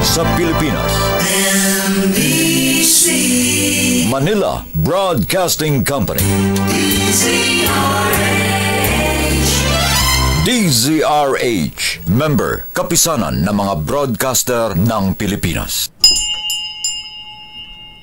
sa Pilipinas. NBC Manila Broadcasting Company. DZRH, member, kapisanan ng mga broadcaster ng Pilipinas.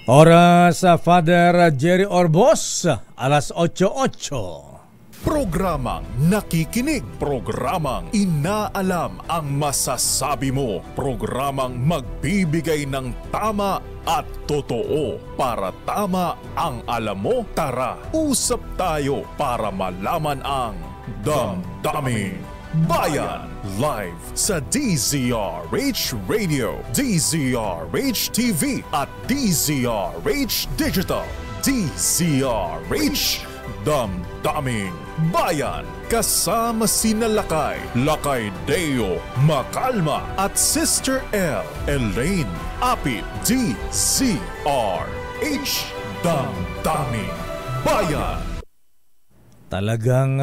Oras sa Father Jerry Orbos, alas 8:08. Programang nakikinig, programang inaalam ang masasabi mo, programang magbibigay ng tama at totoo para tama ang alam mo. Tara, usap tayo para malaman ang Damdaming Bayan. Live sa DZRH Radio, DZRH TV at DZRH Digital. DZRH Damdaming Bayan. Kasama sina Lakay Deo Macalma at Sister L. Elaine Apit. DZRH Damdaming Bayan. Talagang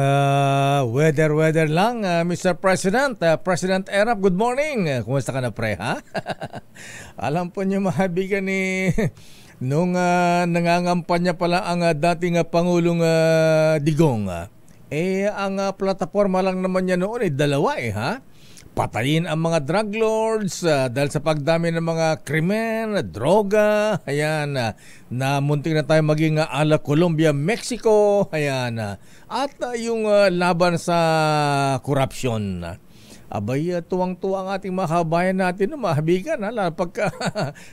weather lang, Mr. President. President Erap, good morning. Kumusta ka na, pre, ha? Alam po niyo, mahabigan ni nung nangangampanya pala ang dating Pangulong Digong. Ang plataforma lang naman niya noon dalawa, ha? Patayin ang mga drug lords dahil sa pagdami ng mga krimen, droga, ayan, na muntik na tayo maging ala Colombia, Mexico, ayan, at yung laban sa corruption. Abay, tuwang-tuwa ang ating mga kabayan natin, mahabigan, pagka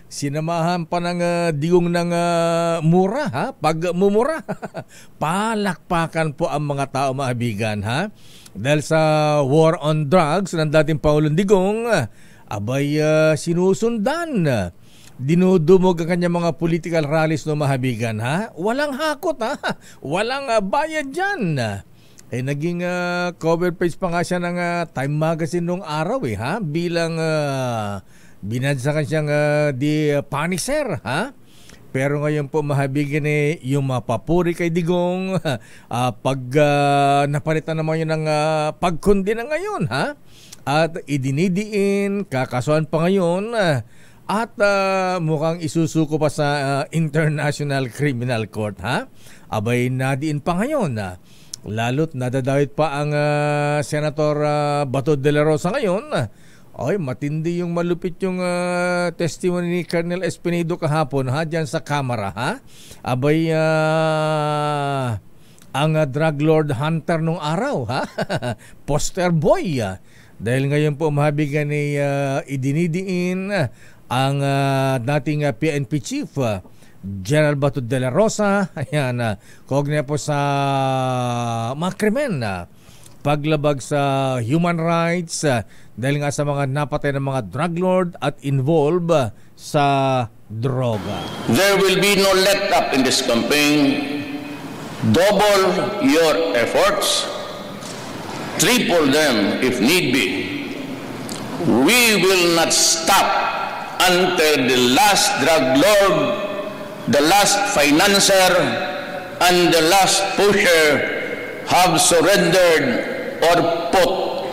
sinamahan pa ng digong ng mura, ha? Pagmumura. Palakpakan po ang mga tao, mahabigan, ha? Dahil sa war on drugs ng dating Pangulong Digong, abay sinusundan. Dinudumog ang kanyang mga political rallies no, mahabigan, ha? Walang hakot, ha? Walang bayad dyan. Naging cover page pa nga siya ng Time Magazine nung araw, ha? Bilang binadsakan siyang di Punisher, ha? Pero ngayon po, mahabigan yung mapapuri kay Digong pag napalitan naman yun ng pagkundi na ngayon, ha? At idinidiin, kakasuhan pa ngayon at mukhang isusuko pa sa International Criminal Court, ha? Abay, nadiin pa ngayon, lalo't nadadawit pa ang Senator Bato de la Rosa ngayon. Ay, matindi yung malupit yung testimony ni Colonel Espinedo kahapon, ha, dyan sa Kamara, ha? Abay, ang drug lord hunter nung araw, ha? Poster boy, dahil ngayon po mahabigan ni idinidiin ang dating PNP chief, General Bato de la Rosa, ayan, kaugnay po sa mga krimen, paglabag sa human rights, dahil nga sa mga napatay ng mga drug lord at involved sa droga. There will be no let up in this campaign. Double your efforts, triple them if need be. We will not stop until the last drug lord, the last financier, and the last pusher have surrendered or put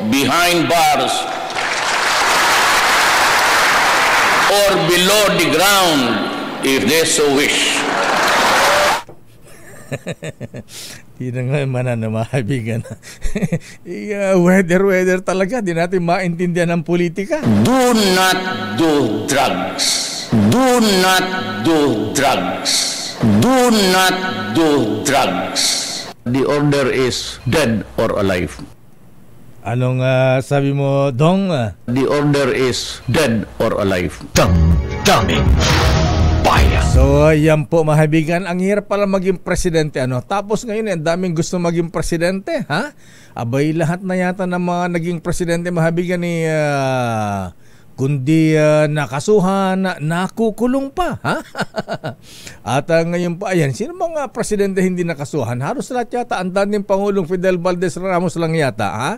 behind bars or below the ground if they so wish. Di na nga mananamahabigan. Weather talaga. Di natin maintindihan ang politika. Do not do drugs. Do not do drugs. Do not do drugs. The order is dead or alive. Anong sabi mo, Dong? The order is dead or alive. Damdaming Bayan. So, yan po, mahabigan. Ang hirap pala maging presidente, ano? Tapos ngayon, ang daming gusto maging presidente, ha? Abay, lahat na yata ng mga naging presidente, mahabigan ni kundi nakasuhan, nakukulong pa, ha? At ngayon pa, ayan, sino mga presidente hindi nakasuhan? Halos lahat yata, ang dating Pangulong Fidel Valdez Ramos lang yata, ha?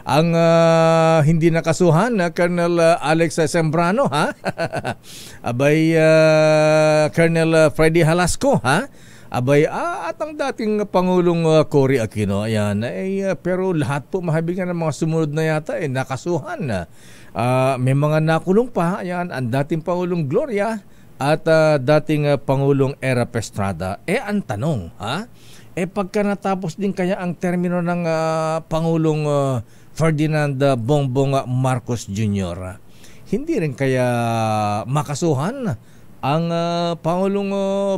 Ang hindi nakasuhan, Colonel Alex Sembrano, ha? Abay, Colonel Freddy Halasco, ha? Abay, at ang dating Pangulong Cory Aquino, ayan, pero lahat po mahabigan ng mga sumunod na yata nakasuhan. May mga nakulong pa, ayan, ang dating Pangulong Gloria at dating Pangulong Erap Estrada. Ang tanong, pagka natapos din kaya ang termino ng Pangulong Ferdinand Bongbong Marcos Jr., hindi rin kaya makasuhan ang Pangulong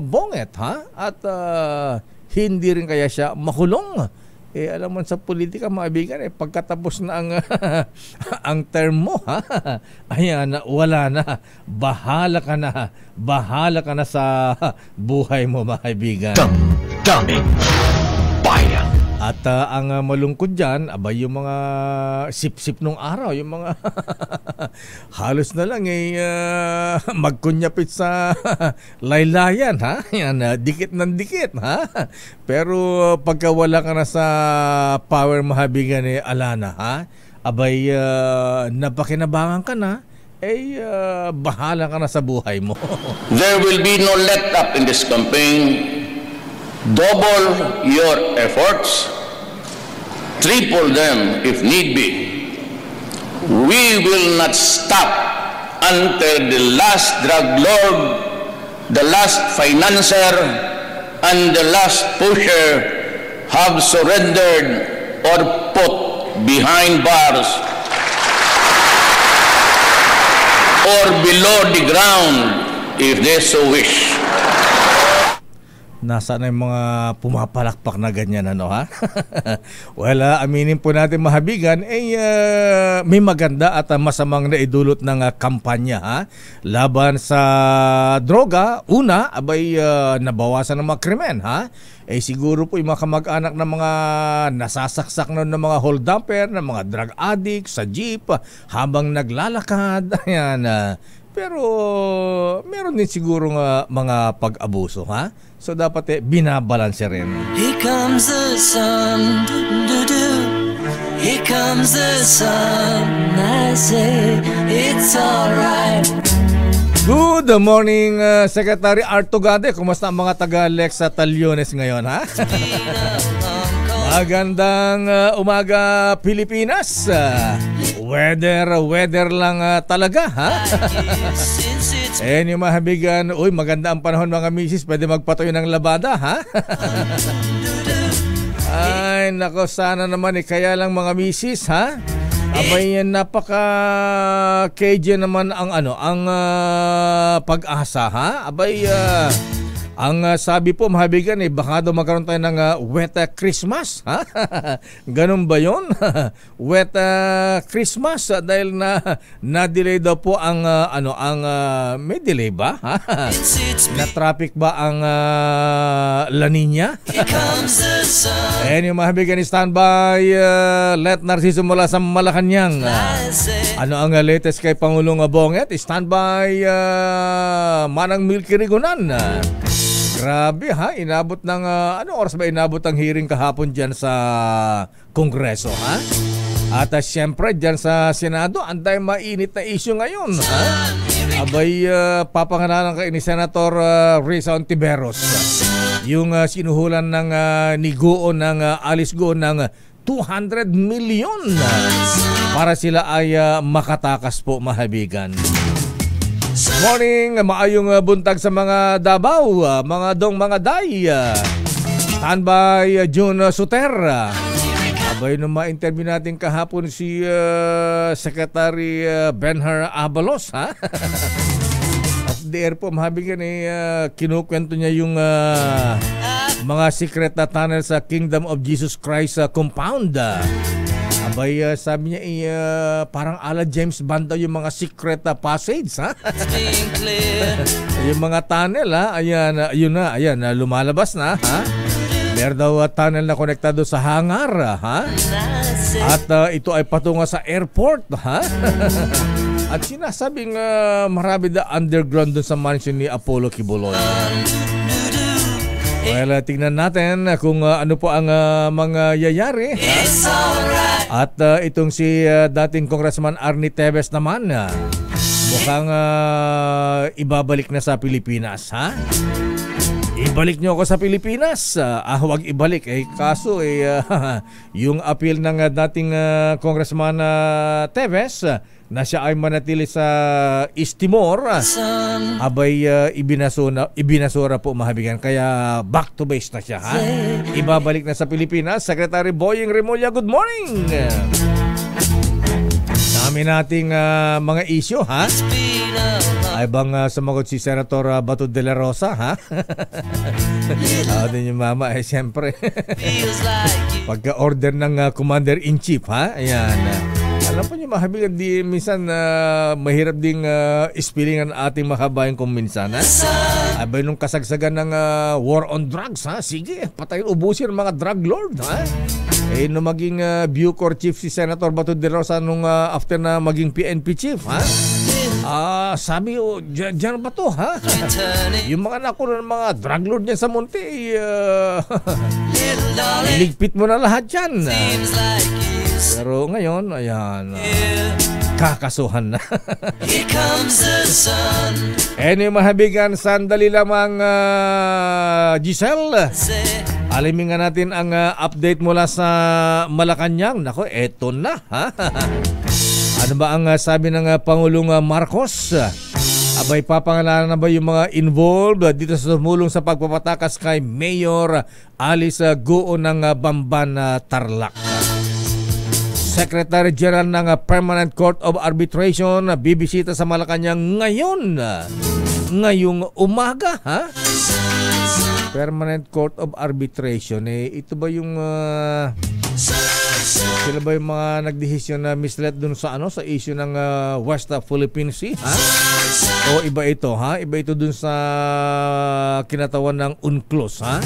Bonget, at hindi rin kaya siya makulong? Alam mo sa politika, maibigan, pagkatapos na ang ang term mo, ayan, wala na. Bahala ka na sa buhay mo, maibigan. Damdamin Bayan. At ang malungkod dyan, abay yung mga sip-sip nung araw, yung mga halos na lang magkunyapit sa laylayan, yan, dikit ng dikit, pero pagka wala ka na sa power, mahabigan, alana, abay napakinabangan ka na, bahala ka na sa buhay mo. There will be no let up in this campaign. Double your efforts, triple them if need be. We will not stop until the last drug lord, the last financier, and the last pusher have surrendered or put behind bars or below the ground if they so wish. Nasa na yung mga pumapalakpak na ganyan, Well, aminin po natin, mahabigan, may maganda at masamang naidulot ng kampanya, laban sa droga. Una, abay nabawasan ng mga krimen, siguro po yung mga kamag-anak ng mga nasasaksak na ng mga hold-upper, ng mga drug addict sa jeep habang naglalakad, ayan. Pero meron din siguro mga pag-abuso, So dapat binabalanse rin. Here comes the sun, here comes the sun, I say it's alright. Good morning, Secretary Arto Gade. Kumusta ang mga taga-Lex sa Talyones ngayon, Magandang umaga, Pilipinas. Weather lang talaga, yung mahabigan, maganda ang panahon, mga misis, pwede magpatuyo ng labada, Ay, nako, sana naman kaya lang, mga misis, Abay, napaka-KJ naman ang pag-asa, Abay, ang sabi po, mahabigan, baka daw magkaroon tayo ng wet Christmas, Ganun ba yun? Wet Christmas, dahil na-delay daw po ang may delay ba? Na traffic ba ang La Nina? Yung mahabigan, standby, Let Narciso mula sa Malacanang. Ano ang latest kay Pangulong Bonget? Standby, Manang Milky Rigunan. Grabe, inabot ng anong oras ba inabot ang hearing kahapon dyan sa Kongreso, At siyempre dyan sa Senado, anday mainit na issue ngayon, Abay, papangalanan kay ni Senator Risa Ontiveros, yung sinuhulan ng ni Goon, ng Alice Goon, ng 200 million para sila ay makatakas po, mahabigan. Morning, maayong buntag sa mga Davao, mga dong, mga day. Standby, June Suter. Abay, nung ma-interview natin kahapon si Secretary Benhar Abalos, At the air po, mahabigan, kinukwento niya yung mga secret na tunnel sa Kingdom of Jesus Christ compound. Abay, sabi niya, parang ala James Bond daw yung mga secret passage, yung mga tunnel, ayan, ayan, lumalabas na, Meron daw tunnel na konektado sa hangar, At ito ay patungo sa airport, At sinasabing marami da underground dun sa mansion ni Apollo Kibuloy. Well, tingnan natin kung ano po ang mga yayari. At itong si dating Congressman Arnie Teves naman, mukhang ibabalik na sa Pilipinas, ibalik nyo ako sa Pilipinas. Huwag ibalik. Kaso yung appeal ng dating Congressman Teves na siya ay manatili sa East Timor, abay ibinasura po mahabigan. Kaya back to base na siya. Ibabalik na sa Pilipinas. Secretary Boying Remulla, good morning! Dami nating mga issue, ha? Ay bang sumagot si Senator Bato de la Rosa, ha? Din yung mama, siyempre. Pagka-order ng Commander-in-Chief, ha? Ayan. Alam po niyo, mahabigan, minsan mahirap ding spilling ang ating makabayan kung minsan, ha? Abay nung kasagsagan ng war on drugs, ha? Sige, patayin, ubusin ang mga drug lord, ha? Nung maging Bucor Chief si Senator Bato de Rosa nung after na maging PNP Chief, ha? Sabi, dyan ba to, ha? Yung mga nakuha ng mga drug lord niya sa Monte, iligpit mo na lahat yan. Pero ngayon, ayan, kakasuhan na. Anyway, mahabigan, sandali lamang, Giselle. Alamin nga natin ang update mula sa Malacanang. Nako, eto na, ha? Ano ba ang sabi ng Pangulong Marcos? Abay, papangalanan na ba yung mga involved dito sa tumulong sa pagpapatakas kay Mayor Alice Guo ng Bamban, Tarlac? Secretary General ng Permanent Court of Arbitration bibisita sa Malacanang ngayong umaga, ha? Permanent Court of Arbitration, ito ba yung sila ba yung mga nagdesisyon na misled dun sa sa issue ng West Philippine Sea, ha? O iba ito, ha? Iba ito dun sa kinatawan ng UNCLOS, ha?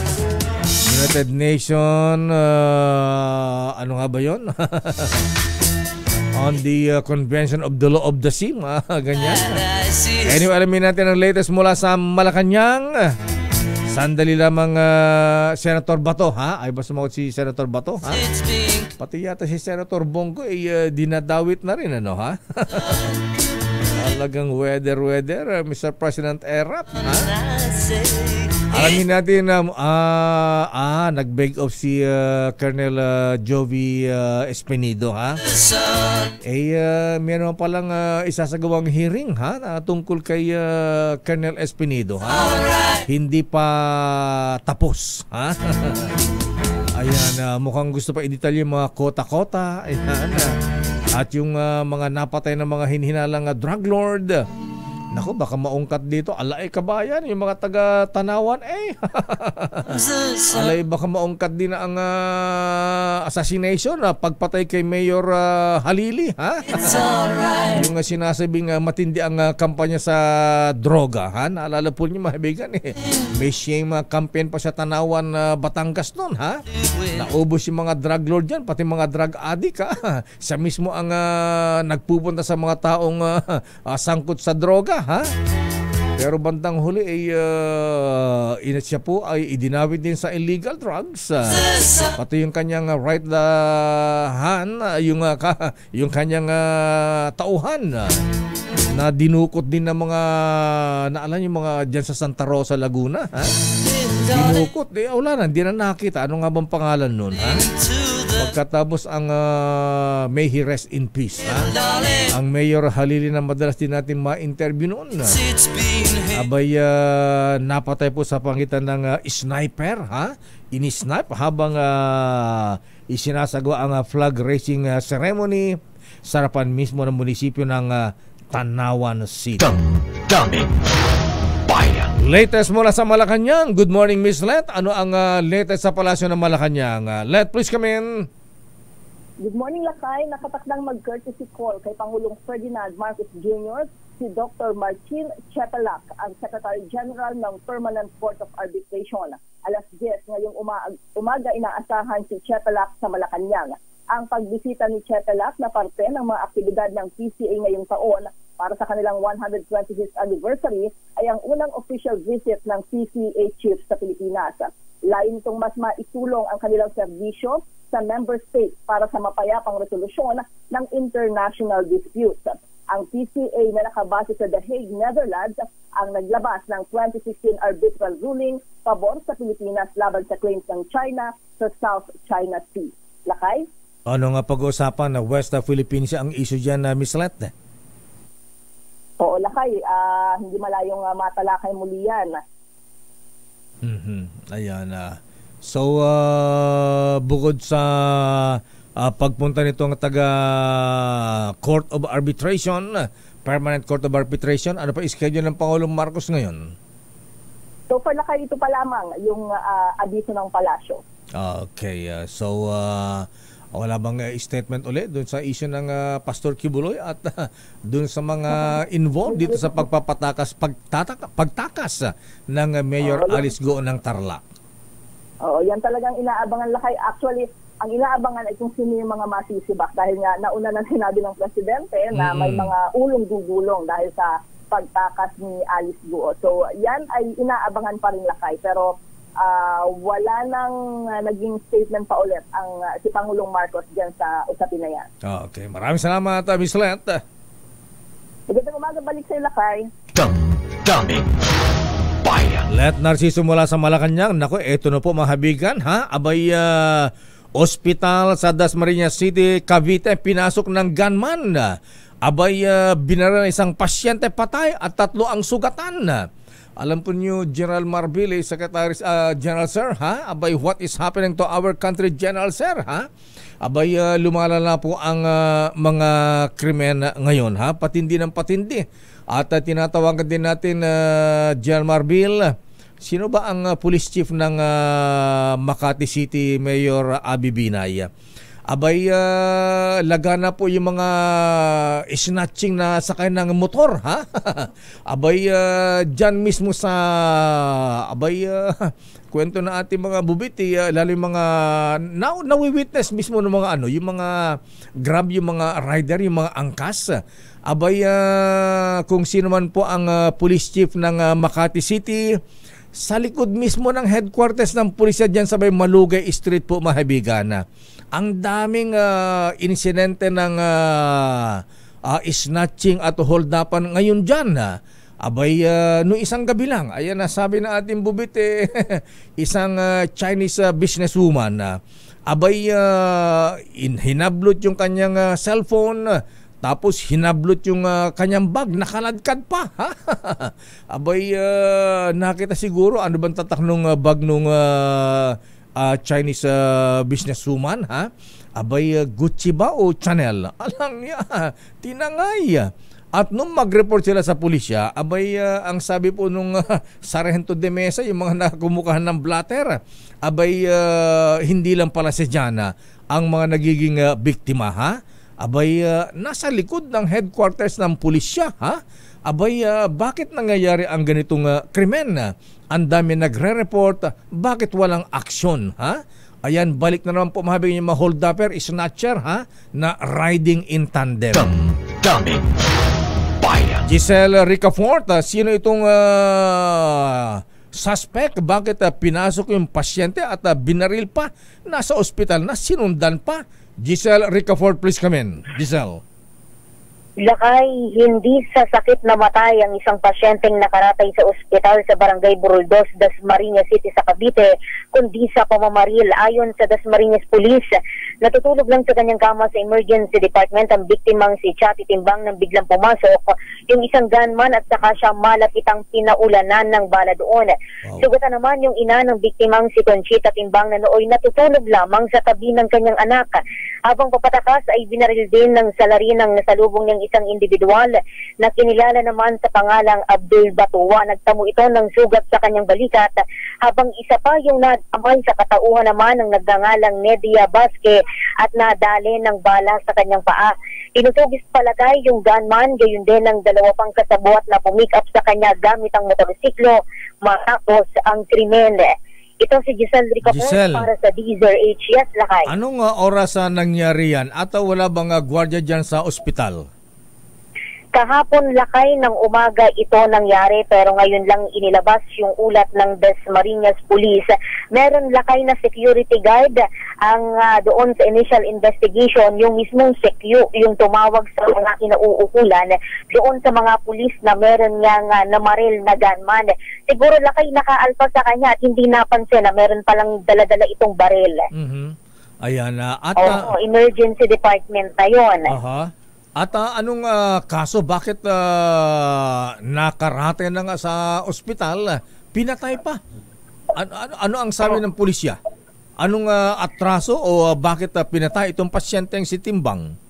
United Nation, ano nga ba yun? On the Convention of the Law of the Sea, ganyan. Anyway, alamin natin ang latest mula sa Malacanang. Sandali lamang, Senator Bato, ha? Ay ba sumagot si Senator Bato, ha? Pati yata si Senator Bongo dinadawit na rin, ano, ha? Talagang weather, Mr. President Erap, ha? Alamin natin nag-beg off si Colonel Jovi Espinido, ha? Meron palang isasagawang hearing, ha? Tungkol kay Colonel Espinido, ha? Hindi pa tapos, ha? Ayan, mukhang gusto pa i-detalye yung mga kota-kota. Ayan, at yung mga napatay ng mga hinhinalang drug lord. Naku, baka maungkat dito. Alay kabayan, yung mga taga-Tanawan, alay, baka maungkat din ang assassination, pagpatay kay Mayor Halili, ha? Yung sinasabing matindi ang kampanya sa droga, ha? Naalala po niyo, mahibigan, may shame campaign pa sa Tanawan, Batangas nun, ha? Naubos yung mga drug lord dyan, pati mga drug addict, ha? Siya mismo ang nagpupunta sa mga taong sangkot sa droga, ha? Pero bandang huli siya po ay idinawit din sa illegal drugs. Pati yung kanyang right hand, yung kanyang tauhan na dinukot din ng mga naalan yung mga dyan sa Santa Rosa, Laguna, ha? Dinukot, wala na, hindi na nakita. Ano nga bang pangalan nun, ha? Pagkatapos ang may he rest in peace, ha? Ang Mayor Halili na madalas din natin ma-interview noon, abay napatay po sa pangitan ng sniper, ha? Ini-snipe habang isinasagawa ang flag raising ceremony sa harapan mismo ng munisipyo ng Tanawan City. Damdamin Bayan. Latest mula sa Malacanang. Good morning, Miss Let. Ano ang latest sa palasyo ng Malacanang? Let, please come in. Good morning, Lakay. Nakatakdang mag-courtesy call kay Pangulong Ferdinand Marcos Jr. si Dr. Martin Chepelac, ang Secretary General ng Permanent Court of Arbitration. Alas 10 ngayong umaga inaasahan si Chepelac sa Malacanang. Ang pagbisita ni Chepelac na parte ng mga aktibidad ng PCA ngayong taon para sa kanilang 126th anniversary ay ang unang official visit ng PCA chief sa Pilipinas. Lain itong mas maitulong ang kanilang serbisyo sa member states para sa mapayapang resolusyon ng international disputes. Ang PCA na nakabase sa The Hague, Netherlands, ang naglabas ng 2016 arbitral ruling pabor sa Pilipinas laban sa claims ng China sa South China Sea. Lakay? Ano nga pag-uusapan na West Philippines ang issue dyan, Miss Let? Oo, Lakay. Hindi malayong matalakay muli yan. Ayan. So, bukod sa pagpunta nitong taga Court of Arbitration, Permanent Court of Arbitration, ano pa schedule ng Pangulong Marcos ngayon? So far, Lakay, ito pa lamang yung abiso ng palasyo. Okay. So, wala bang statement ulit doon sa issue ng Pastor Kibuloy at doon sa mga involved dito sa pagtakas ng Mayor Alice Go ng Tarlac? Oo, yan talagang inaabangan, Lakay. Actually, ang inaabangan ay kung sino yung mga masisibak dahil nga nauna na sinabi ng Presidente na may mga ulong gugulong dahil sa pagtakas ni Alice Go. So, yan ay inaabangan pa rin, Lakay. Pero wala nang naging statement pa ulit ang si Pangulong Marcos dyan sa usapin na yan. Okay, maraming salamat, Miss Let. Magandang umaga, balik sa Lakay. Daming bayan. Let Narciso mula sa Malacanang. Naku, eto na po mga habigan, ha? Abay, ospital sa Dasmariñas City, Cavite, pinasok ng gunman. Abay, binaril isang pasyente patay at 3 ang sugatan. Alam po niyo, General Marbile, Secretary General Sir, ha? Abay, what is happening to our country, General Sir, ha? Abay, lumalala po ang mga krimen ngayon, ha? Patindi ng patindi. At tinatawagan din natin, General Marbile, sino ba ang police chief ng Makati City, Mayor Abby Binay? Abay, lagana po yung mga snatching na sakay ng motor, ha? Abay, dyan mismo sa, kwento na ating mga bubiti, lalo yung mga, nawi-witness mismo ng mga yung mga grab, yung mga rider, yung mga angkas. Abay, kung sino man po ang police chief ng Makati City, sa likod mismo ng headquarters ng pulisya dyan sa may Malugay Street po, mahabigan. Ang daming insidente ng snatching at hold-upan ngayon dyan. Abay, noong isang gabi lang, ayan na sabi na ating bubit, isang Chinese businesswoman. Abay, hinablot yung kanyang cellphone, tapos hinablot yung kanyang bag, nakaladkad pa. Ha? Abay, nakita siguro, ano bang tatak nung bag nung Chinese businesswoman, ha? Abay, Gucci ba o Chanel? Alang niya, tinangay. At nung mag-report sila sa pulisya, abay, ang sabi po nung Sargento de Mesa, yung mga nakakumukahan ng blatter, abay, hindi lang pala si Jana ang mga nagiging biktima, ha? Abay, nasa likod ng headquarters ng pulisya, ha? Abay, bakit nangyayari ang ganitong krimen? Ang dami nagre-report, bakit walang aksyon, ha? Ayan, balik na naman po mahabing yung mga hold-upper, snatcher, ha? Na riding in tandem. Daming bayan. Giselle Ricafort, sino itong suspect? Bakit pinasok yung pasyente at binaril pa? Nasa ospital na, sinundan pa. Giselle Ricafort, please come in. Giselle. Lakay, hindi sa sakit namatay ang isang pasyenteng nakaratay sa ospital sa Barangay Buroldos, Dasmariñas City sa Cavite, kundi sa pamamaril. Ayon sa Dasmariñas Police, natutulog lang sa kanyang kama sa emergency department ang biktimang si Chati Timbang nang biglang pumasok yung isang gunman at saka siya malapitang pinaulanan ng bala doon. Wow. Sugatan naman yung ina ng biktimang si Conchita Timbang na nooy natutulog lamang sa tabi ng kanyang anak. Habang papatakas ay binaril din ng salarin ng nasalubong niyang isang individual na kinilala naman sa pangalang Abdul Batuwa. Nagtamo ito ng sugat sa kanyang balikat, habang isa pa yung nadamay sa katauhan naman ng nagngangalang Nedia Basque at nadali ng bala sa kanyang paa. Inutugis palagay yung gunman, gayon din ng 2 pang kasabwat na pumick up sa kanya gamit ang motorsiklo matapos ang krimen. Ito si Giselle Ricafort para sa DZRH. Yes, Lakay. Anong oras nangyari yan? At wala bang gwardiya dyan sa ospital? Kahapon lakay ng umaga ito nangyari pero ngayon lang inilabas yung ulat ng Dasmariñas Police. Meron lakay na security guard ang doon sa initial investigation, yung mismong yung tumawag sa mga kinauukulan doon sa mga pulis na meron niyang namaril na gunman. Siguro lakay nakaalpa sa kanya at hindi napansin na meron palang dala-dala itong baril. Ayan. Emergency department na yun. At anong kaso? Bakit nakarate na nga sa ospital? Pinatay pa. Ano ang sabi ng pulisya? Anong atraso o bakit pinatay itong pasyenteng si Timbang?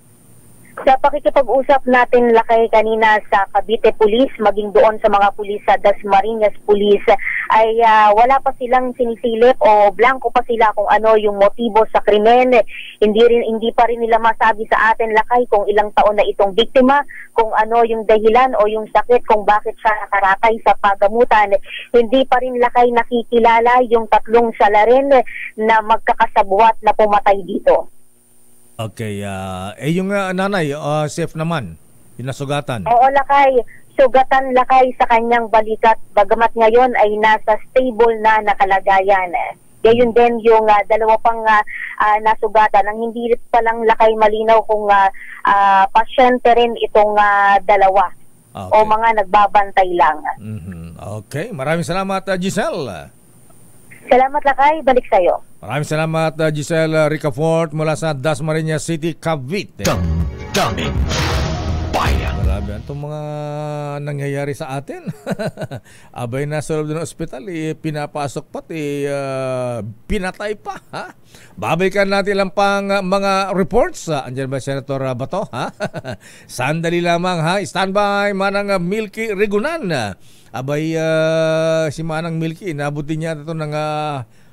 Sa pakikipag-usap natin lakay kanina sa Cavite Police, maging doon sa mga pulis sa Dasmariñas Police, ay wala pa silang sinisilip o blanco pa sila kung ano yung motibo sa krimen. Hindi pa rin nila masabi sa atin lakay kung ilang taon na itong biktima, kung ano yung dahilan o yung sakit kung bakit siya nakaratay sa pagamutan. Hindi pa rin lakay nakikilala yung 3 salarin na magkakasabuat na pumatay dito. Okay, yung nanay, safe naman, yung nasugatan. Oo, lakay. Sugatan lakay sa kanyang balikat, bagamat ngayon ay nasa stable na nakalagayan. Gayon din yung dalawa pang nasugatan, ang hindi pa lang lakay malinaw kung pasyente rin itong dalawa. Okay. O mga nagbabantay lang. Okay, maraming salamat Giselle. Salamat lakay, balik sa'yo. Maraming salamat Giselle Ricafort mula sa Dasmariñas City, Cavite. Daming bayan. Grabe itong mga nangyayari sa atin. Abay nasa loob ng ospital, pinapasok pati, pinatay pa. Ha? Babalikan natin lang pang mga reports. Andiyan ba Senator Bato? Ha? Sandali lamang ha. Standby Manang Milky Rigunan. Abay si Manang Milky, inabutin niya ito ng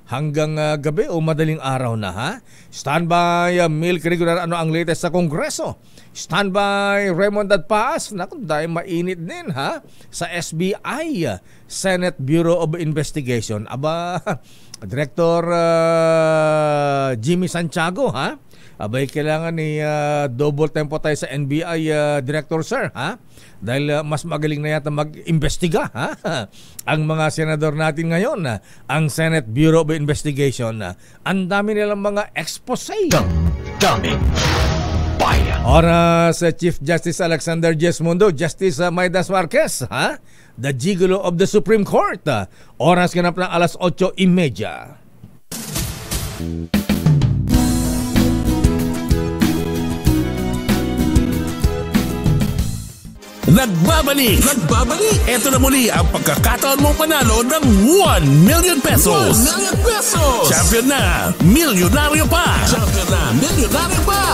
hanggang gabi o madaling araw na ha. Standby Milky Rigunan, ano ang latest sa Kongreso? Standby Raymond Dadpaas, naku dahil mainit din ha, sa SBI, Senate Bureau of Investigation. Aba, Director Jimmy Santiago ha, abay kailangan ni double tempo tayo sa NBI Director sir ha, dahil mas magaling na yata mag-imbestiga ha? Ang mga senador natin ngayon, ang Senate Bureau of Investigation, ang dami nilang mga expose. Daming bayan. Oras Chief Justice Alexander Jesmundo, Justice Maidas Marquez ha? The Gigolo of the Supreme Court. Oras ganap ng 8:30. Nagbabalik! Ito na muli ang pagkakataon mong panalo ng 1 million pesos! 1 million pesos! Champion na! Milyonaryo pa!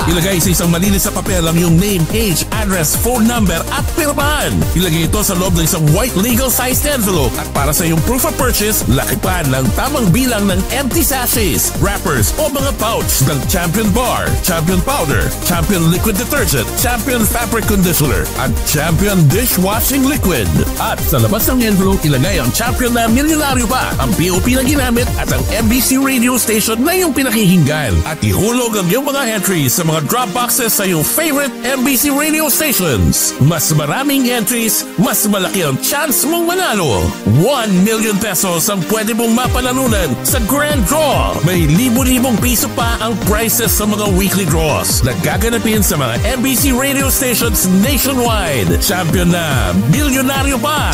Ilagay sa isang malinis sa papel ang iyong name, age, address, phone number at pirmahan. Ilagay ito sa loob ng isang white legal-sized envelope at para sa iyong proof of purchase, lakipan ng tamang bilang ng empty sachets, wrappers o mga pouch ng Champion Bar, Champion Powder, Champion Liquid Detergent, Champion Fabric Conditioner at Champion Dishwashing Liquid. At sa labas ng envelope, ilagay ang Champion na milyonaryo pa, ang POP na ginamit at ang MBC radio station na iyong pinakihinggan. At ihulog ang iyong mga entries sa mga drop boxes sa iyong favorite MBC radio stations. Mas maraming entries, mas malaki ang chance mong manalo. 1 million pesos ang pwede mong mapanalunan sa Grand Draw. May libo-libong piso pa ang prizes sa mga weekly draws na gaganapin sa mga MBC radio stations nationwide. Champion na milyonaryo pa!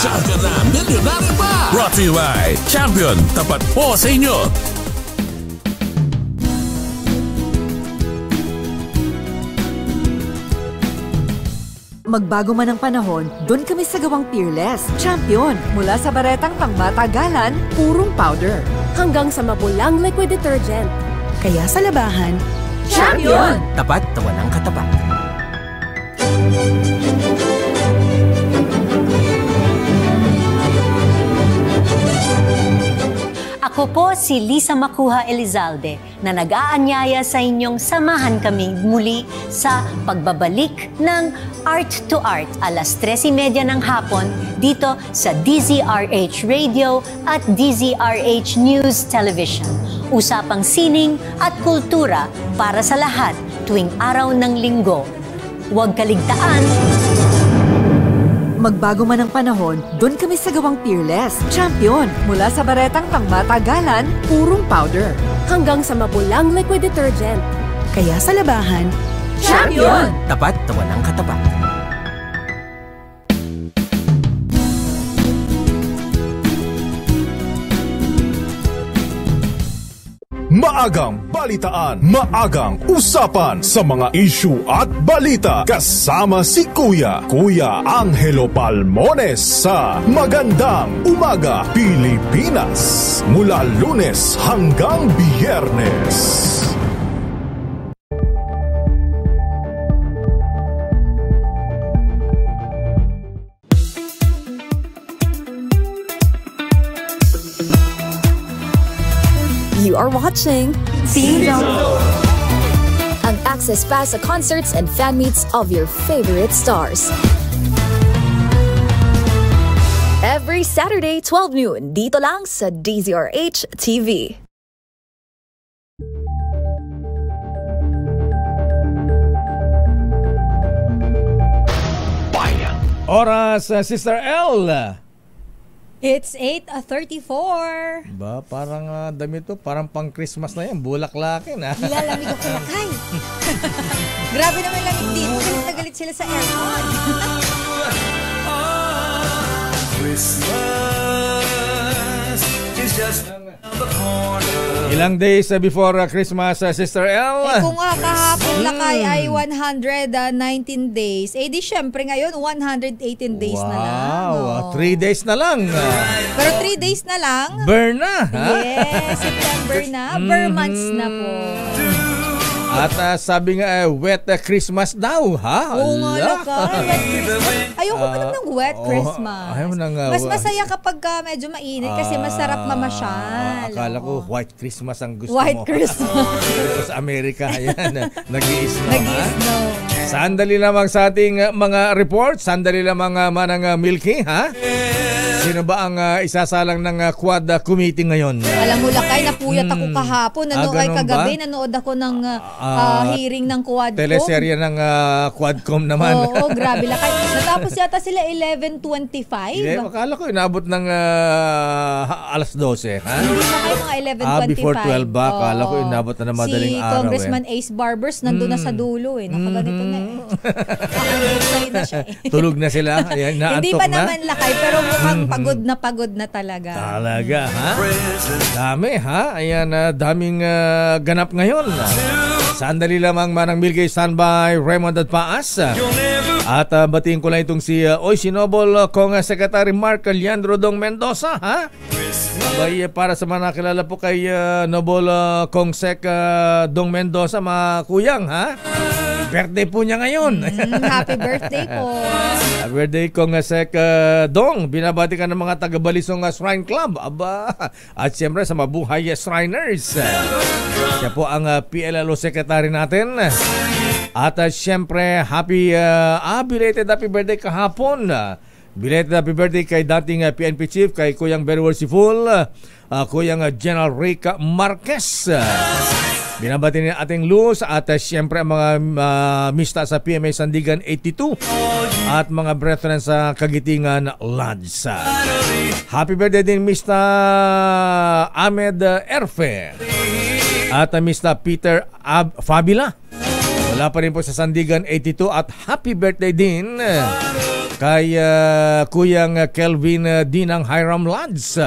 Brought to you by Champion, tapat po sa inyo! Magbago man ang panahon, doon kami sa gawang Peerless. Champion, mula sa baretang pangmatagalan, purong powder. Hanggang sa mabulang liquid detergent. Kaya sa labahan, Champion! Tapat, tawa ng katapat. Ako po si Lisa Macuja Elizalde na nag-aanyaya sa inyong samahan kami muli sa pagbabalik ng Art to Art alas 3:30 ng hapon dito sa DZRH Radio at DZRH News Television. Usapang sining at kultura para sa lahat tuwing araw ng linggo. Huwag kaligtaan. Magbago man ang panahon, doon kami sa gawang Peerless. Champion! Mula sa baretang pangmatagalan, purong powder. Hanggang sa mabulang liquid detergent. Kaya sa labahan, Champion! Tapat na walang katapat. Maagang balitaan, maagang usapan sa mga issue at balita. Kasama si Kuya Angelo Palmones sa Magandang Umaga Pilipinas. Mula Lunes hanggang Biyernes. You are watching Team ang access pass sa concerts and fan meets of your favorite stars. Every Saturday, 12 noon, dito lang sa DZRH TV. Bayan. Oras, Sister L. It's 8:34. Ba, parang damit to, parang pang Christmas na yan, bulaklakin ha. Nilalamig ako lakay. Grabe naman lamig dito, galit na galit sila sa aircon. Christmas is just the corner. Ilang days before Christmas, Sister L? Kung kahapon lakay ay 119 days, di syempre ngayon 118 days na lang. Wow, 3 days na lang. Pero 3 days na lang. Burn na, ha? Yes, September na. Burn months na po. At sabi nga, wet Christmas daw, ha? Oo nga, lakay. Wet Christmas. Ayoko pa naman ng wet Christmas. Ayaw mo nang, mas masaya kapag medyo mainit kasi masarap mamasyal. Akala ko white Christmas ang gusto white mo. White Christmas. Ito sa Amerika, ayan, nag-i-snow. Nag-i-snow. Sandali lamang sa ating mga report. Sandali lamang manang Milky, ha? Sino ba ang isasalang ng Quad Committee ngayon? Alam mo, lakay, napuyat ako kahapon. Kagabi, nanood ako ng hearing ng Quadcom. Teleserye ng Quadcom naman. Oo, grabe lakay. Natapos yata sila 11:25. Hindi, akala ko inabot ng alas 12. Ha? Hindi na kayo mga 11:25. Before 12 ba? Akala ko inabot na madaling araw. Si Congressman Ace Barbers nandun na sa dulo eh. Nakaganito na eh. Na siya eh. Tulog na sila. Ayan, hindi pa naman lakay, pero mukhang pagod na talaga. Talaga, ha? Dami, ha? Ayan, daming ganap ngayon. Sandali lamang manang Milky, standby Raymond at Paas. At batiin ko lang itong si Sinobol Kong Secretary Mark Leandro Dong Mendoza, ha? Bay, para sa mga nakilala po kay Nobol Kong Sec Dong Mendoza, mga kuyang, ha? Birthday po niya ngayon. Happy birthday po. Happy birthday Kong Sec Dong. Binabati ka ng mga taga-Balisong Shrine Club. Aba. At siyempre sa mabuhay Shriners. Siya po ang PLLO Secretary natin. At siyempre belated happy birthday kahapon. Belated happy birthday kay dating PNP Chief, kay Kuyang Berwell Siful, Kuyang General Rick Marquez. Binabati niya ating Luz at siyempre ang mga mista sa PMA Sandigan 82 at mga brethren sa Kagitingan Lodge. Happy birthday din Mr. Ahmed Erfe at Mr. Peter Fabila. Wala pa rin po sa Sandigan 82 at happy birthday din kay Kuyang Kelvin Dinang Hiram Lodge.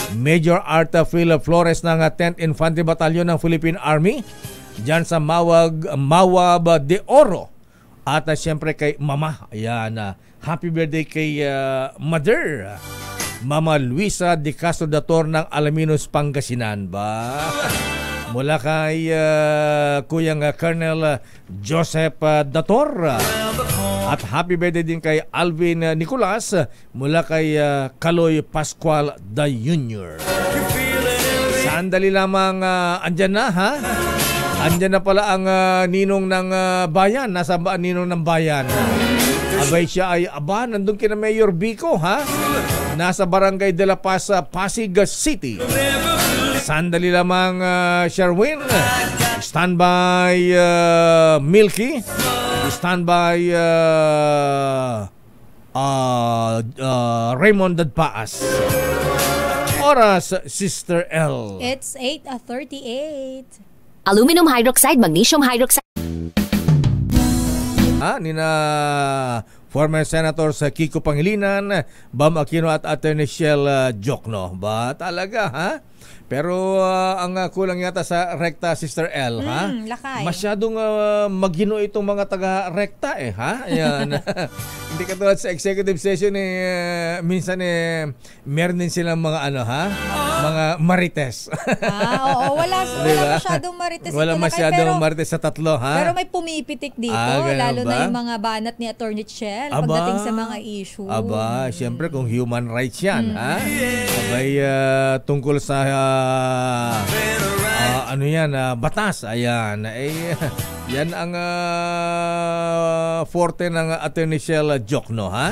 Major Art Phil Flores ng 10th Infantry Battalion ng Philippine Army dyan sa Mawab de Oro. At siyempre kay Mama, ayan, happy birthday kay Mother Mama Luisa de Castro Dator ng Alaminos, Pangasinan ba? Mula kay Kuyang Colonel Joseph Dator. At happy birthday din kay Alvin Nicolas mula kay Kaloy Pascual the Jr. Sandali lamang andyan na, ha? Andyan na pala ang ninong ng bayan. Nasa ninong ng bayan? Abay siya ay, nandun kina Mayor Bico, ha? Nasa Barangay de la Paz, Pasig City. Sandali lamang Sherwin. Standby Milky. Standby Raymond Dadpaas. Oras, Sister L. It's 8:38. Aluminum hydroxide, magnesium hydroxide. Nina former Senator sa Kiko Pangilinan, Bam Aquino at Attorney Shell Jokno. Ba talaga, ha? Pero ang kulang yata sa rekta, Sister L, ha? Lakay. Masyadong magino itong mga taga-rekta, ha? Ayan. Hindi katulad sa executive session, minsan meron din silang mga mga marites. Oo, wala masyadong marites. Wala masyadong marites sa tatlo, ha? Pero may pumipitik dito, lalo na yung mga banat ni Attorney Shell pagdating sa mga issue. Siyempre kung human rights yan, ha? Abay, tungkol sa batas, ayan. Yan ang forte ng Attorney Shell Jokno, ha?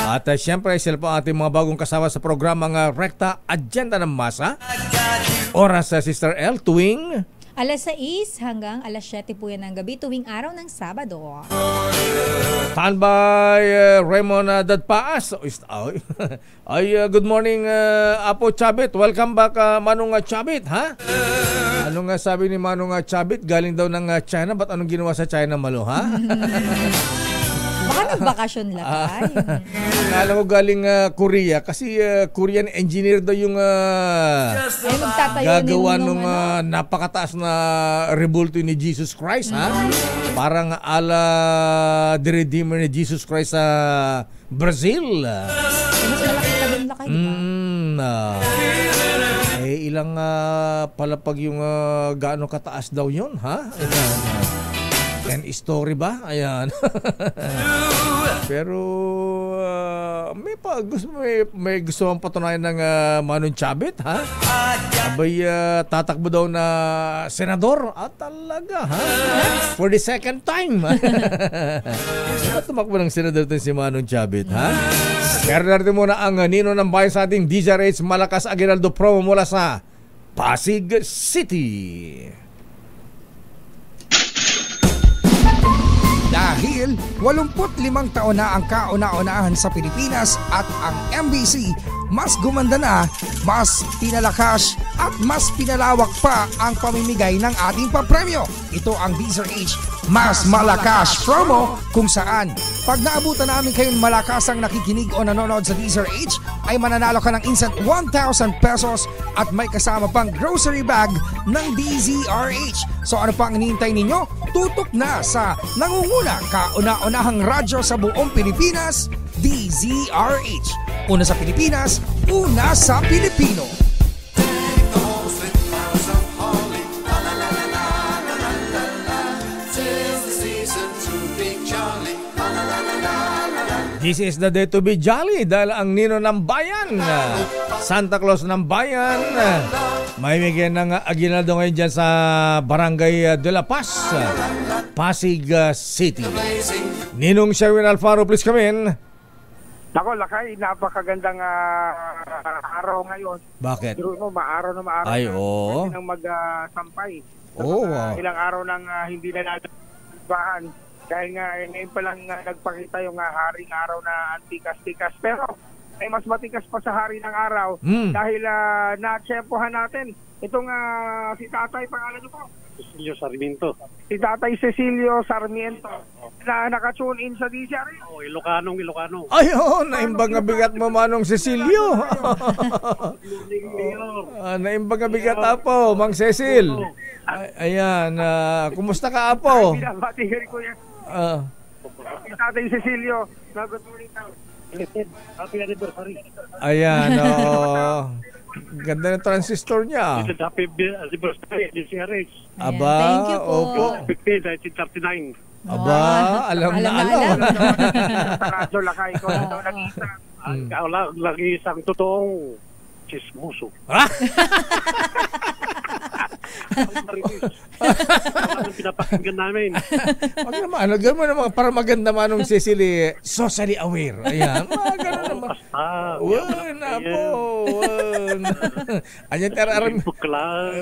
At siyempre, sila po ating mga bagong kasama sa programang Rekta Agenda ng Masa. Oras sa Sister L, tuwing alas 6 hanggang alas 7 po yan ng gabi tuwing araw ng Sabado. Standby Raymond Dadpaas. Good morning, Apo Chabit. Welcome back, Manong Chabit, ha? Ano nga sabi ni Manong Chabit? Galing daw ng China. Ba't anong ginawa sa China, Malo, ha? Baka nagbakasyon lang. Akala ko galing Korea kasi Korean engineer daw yung gagawa nung napakataas na rebulto ni Jesus Christ, ha? Parang ala the Redeemer ni Jesus Christ sa Brazil. Mas malaki pa din laki, diba? Ilang palapag yung gaano kataas daw yun, ha? And story ba? Ayan. Pero may gusto mong patunayan ng Manong Chabit, ha? Abay, tatakbo daw na senador. Talaga, ha? For the second time. Tumakbo ng senador ito si Manong Chabit, ha? Kaya natin muna ang nino ng bayan sa ating DZRH Malakas Aguinaldo promo mula sa Pasig City. Dahil 85 taon na ang kauna-unahan sa Pilipinas at ang MBC mas gumanda na, mas pinalakas at mas pinalawak pa ang pamimigay ng ating papremyo. Ito ang DZRH Mas Malakas Promo kung saan pag naabutan namin kayong malakasang nakikinig o nanonood sa DZRH ay mananalo ka ng instant 1,000 pesos at may kasama pang grocery bag ng DZRH. So ano pang hinihintay ninyo? Tutok na sa nangunguna kauna-unahang radyo sa buong Pilipinas, DZRH. Una sa Pilipinas, una sa Pilipino. This is the day to be jolly dahil ang nino ng bayan, Santa Claus ng bayan, may bigyan ng Aguinaldo ngayon dyan sa Barangay de la Paz, Pasig City. Ninong Sherwin Alfaro, please come in. Nako, Lakay, napakagandang araw ngayon. Bakit? Pero mo, maaraw na maaraw. Ay, oo. Nang mag-sampay. Wow. Ilang araw nang hindi na nadabahan. Dahil nga, ngayon pa lang nagpakita yung haring araw na antikas-tikas. Pero, ay mas matikas pa sa hari ng araw. Dahil na-tsempohan natin. Itong si Tatay, pangalan niyo po? Cecilio Sarmiento. Si Tatay Cecilio Sarmiento. Na naka-tune in sa DZRH. Ilocano. Ayun, naimbang nga bigat mo, Manong Cecilio. Naimbang nga bigat, Apo, Mang Cecil. Ayan, kumusta ka, Apo? Binabati ko yan. Si Tatay Cecilio, good morning now. Happy anniversary. Ayan, ganda ng transistor niya. Happy anniversary, DZRH. Aba, thank you po. Opo. 1939. Aba, alam na alam. Sa radyo, Lakay, ikaw na daw nag-isa. Ikaw lang nag-isang totoong chismoso. Ang pinapakinggan namin. Wag naman, gano'n mo naman para maganda manong Cecily, socially aware. Ayan, gano'n naman. Wan na po. Anyan tararam.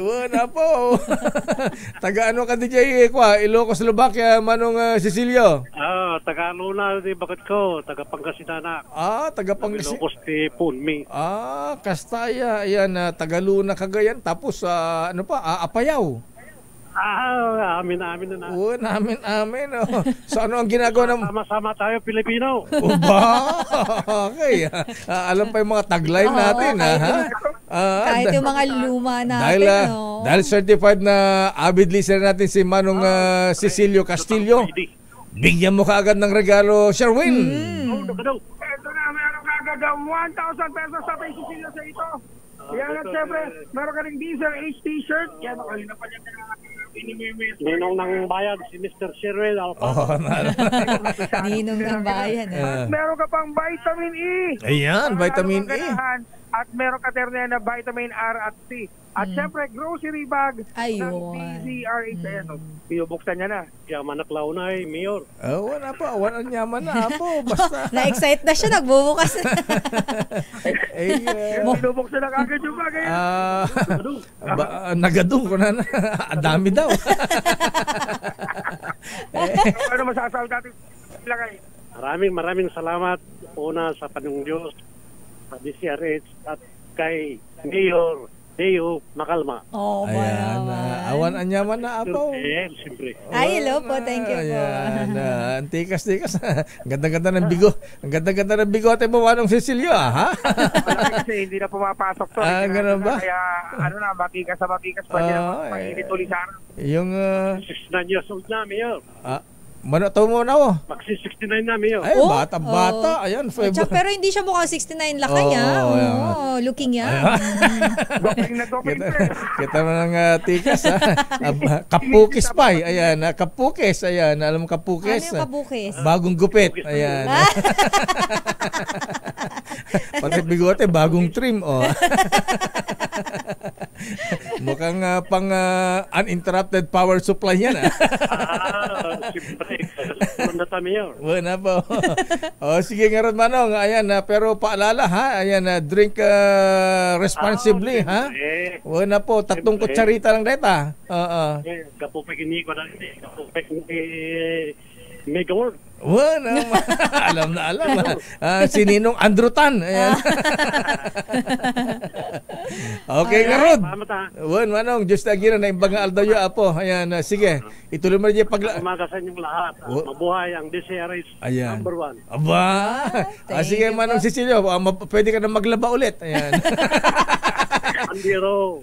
Wan na po. Taga ano ka DJ kwa, Ilocos, Slovakia, manong Cecilio? Taga Luna, di bakit ko? Taga Pangasinan. Taga Pangasinan. Ilocos di Punmi. Kastaya. Ayan, taga Luna, Cagayan. Tapos, ano pa, Apayaw. Amin na. Namin. Oh. So, ano ang ginagawa ng... Sama-sama tayo, Pilipino. Okay. Alam pa yung mga tagline natin. Kahit yung mga luma natin. Dahil certified na avid listener natin si Manong Cecilio Castillo, bigyan mo kaagad ng regalo, Sherwin. Ito na, meron kaagad 1,000 pesos sa kay Cecilio sa ito. Yan at siyempre, meron ka ring Diesel H t-shirt. Yan, kanina pa niya Ninong ng bayan, si Mr. Sherwin Ninong ng bayan. Meron ka pang vitamin E. Ayan, vitamin E. At meron ka na vitamin R at C. At syempre, grocery bag ng DZRH. Pinubuksan niya na. Yaman na klaunay, Mayor. Wala pa. Wala yaman na po. Basta. Na-excite na siya. Nagbubukas. Pinubuksan na kagad yung bagay. Nagadong ko na. Dami daw. Ano masasabi natin? Maraming salamat. Una sa Panginoong Diyos, sa DCRH at kay Mayor Deo Makalma. Ayan, awan anyaman na apo. Siyempre. Hello po, thank you po. Antikas. Ganda-ganda ng bigo. Ang ganda-ganda ng bigote mo, Manong Cecilio, ha? Kasi hindi na pumapasok to. Ganun ba? Kaya, matikas pa niya. Mainit ulit sana. Yung... 69 years old na, Mayor. Manato mo na ako. Magsi-69 na, Mayor. Bata. Ayan. Pero hindi siya mukhang 69 laki niya. Looking yan. Kita mo ng tikas, ha? Kapukis pa. Ayan, kapukis. Ayan, alam mo kapukis? Ano yung kapukis? Bagong gupit. Ayan. Pati bigote, bagong trim. Mukhang pang uninterrupted power supply yan. Siyempre. Manda ta, Mayor. Wala po. Sige nga rin, Manong. Ayan, pero paalala, ha? Ayan, drink responsibly, ha? Wala po. 3 kutsarita lang deta. Kapupek ni ko na. Kapupek ni Megaward. Wala. Alam na. Si Ninong Andrew Tan. Ayan. Okay nga Rod. Manong, just again na imbaga aldayo apo. Ayan, sige. Ituloy mo rin yung Umagasan yung lahat. Mabuhay ang DCRH number 1. Sige, Manong Cecilio, pwede ka na maglaba ulit. Ayan. Andiro.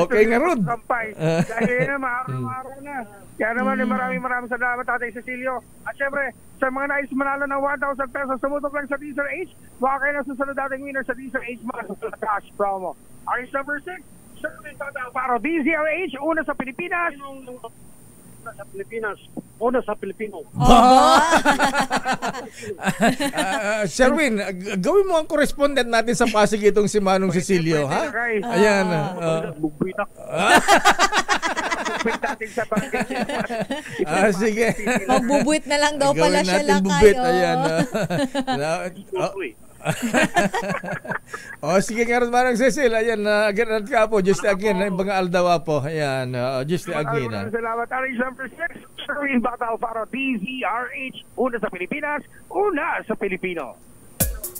Okay nga Rod. Dahil na maaraw na. Kaya naman maraming salamat Tatay Cecilio. At syempre, sa mga nais manalo ng 1,000 pesos, sumutok lang sa Diesel H. Baka kayo na susunod dating winner sa Diesel H cash promo. Orange number 6, Sherwin para DZRH, una sa Pilipinas. Una sa Pilipino. Sherwin, gawin mo ang correspondent natin sa Pasig itong si Manong Cecilio, ha? Ayan. Bugbitak. Sige. Magbubuit na lang daw pala siya lakay. Ayan. Sige nga rin Manong Cecil. Ayan, again ka po. Just again, mga aldawa po. Ayan, just again. Salamat. Orange number 6, Sherwin Batao para DZRH. Una sa Pilipinas, una sa Pilipino.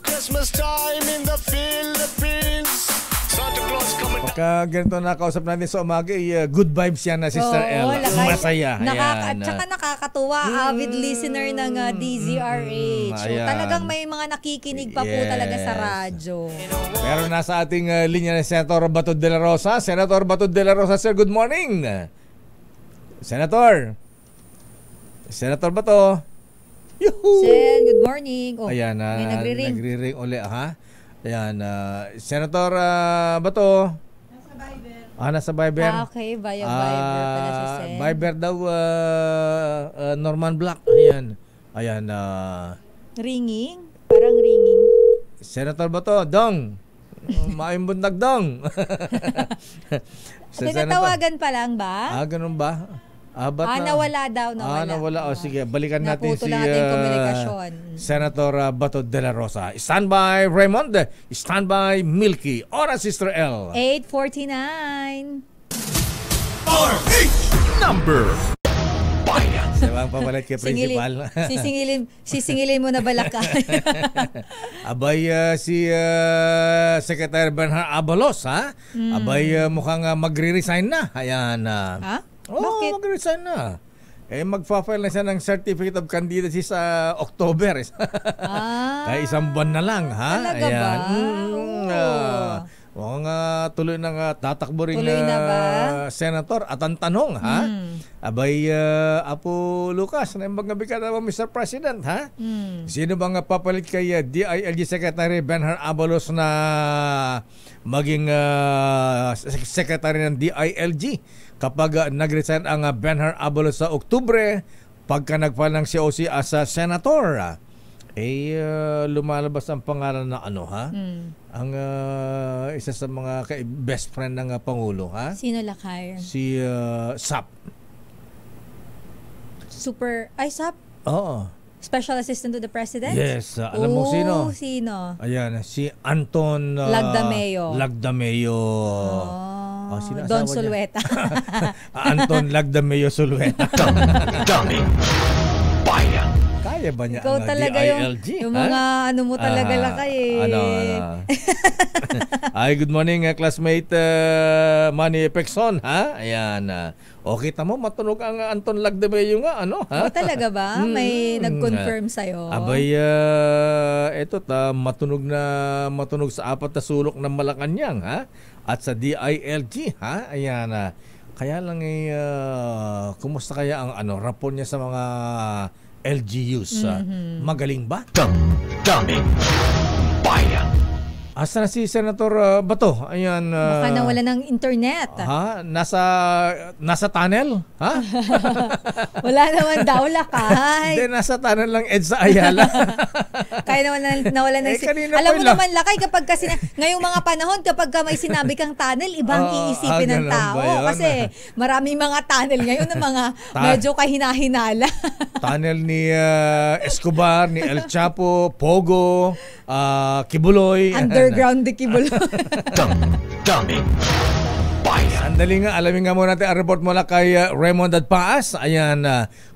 Christmas time in the Philippines. Santa Claus coming. Pagka ganito nakausap natin sa umaga, good vibes yan na Sister El. Masaya. Tsaka nakakatuwa, avid listener ng DZRH. So, talagang may mga nakikinig pa po talaga sa radyo. Pero nasa ating linya ni Senator Bato de la Rosa. Senator Bato de la Rosa, sir, good morning. Senator Bato. Yuhu! Sen, good morning. Ayan, nagre-ring uli, ha? Ayan, Senator Bato. Nasa Viber. Okay, via Viber pala si Sen. Viber daw, Norman Black. Ayan. Ringing? Parang ringing. Senator Bato, Dong. Maayong buntagdong. Tinatawagan pa lang ba? Ganun ba? Nawala daw. Nawala. Sige, balikan natin si Senator Bato de la Rosa. Stand by Raymond. Stand by Milky. Oras, Sister L. 8:49. RH number. Bayan. Sabang pabalat kay Principal. Sisingilin mo na balaka. Abay, si Secretary Bernard Abalos, ha? Abay, mukhang magre-resign na. Ayan. Ha? Bakit? Mag-resign na. Magpa-file na siya ng Certificate of Candidacy sa October. Kaya isang buwan na lang, ha? Talaga ba? Mukhang tuloy nang tatakbo rin Senator at ang tanong, ha? Abay, Apo Lucas, na yung magabigat mo, Mr. President, ha? Sino bang papalit kay DILG Secretary Bernard Abalos na maging Secretary ng DILG kapag nag-resign ang Bernard Abalos sa Oktubre pagka nag-file ng COC as a Senator? Lumalabas ang pangalan na ang isa sa mga best friend ng Pangulo, ha? Sino, Lakay? Si SAP. SAP? Oo. Special Assistant to the President? Yes. Alam mo sino? Sino? Ayan, si Anton Lagdameo. Don Sulueta. Anton Lagdameo Sulueta. Daming bayan. Kaya ba niya ikaw ang talaga DILG? Yung mga mo talaga Lakay Good morning, classmate Manny Pexon, ha? Ayan. Kita mo, matunog ang Anton Lagdameo nga, ha? Talaga ba? May nag-confirm sa'yo? Abay, matunog sa apat na sulok ng Malacanang, ha? At sa DILG, ha? Ayan. Kaya lang kumusta kaya ang rapon niya sa mga LGUs? Magaling ba? Daming bayan. Asa na si Senator Bato? Ayan. Baka nawala ng internet. Nasa tunnel? Ha? Wala naman daw, Lakay. Hindi, nasa tunnel lang EDSA Ayala. Kaya nawala ng alam mo naman, Lakay, kapag kasi ngayong mga panahon, kapag may sinabi kang tunnel, ibang iisipin ng tao. Kasi maraming mga tunnel ngayon na mga medyo kahina-hinala. Tunnel ni Escobar, ni El Chapo, Pogo, Kibuloy. Underground de Kibuloy. Daming bayan. Sandali nga, alamin nga muna natin ang report mula kay Raymond at Paas. Ayan,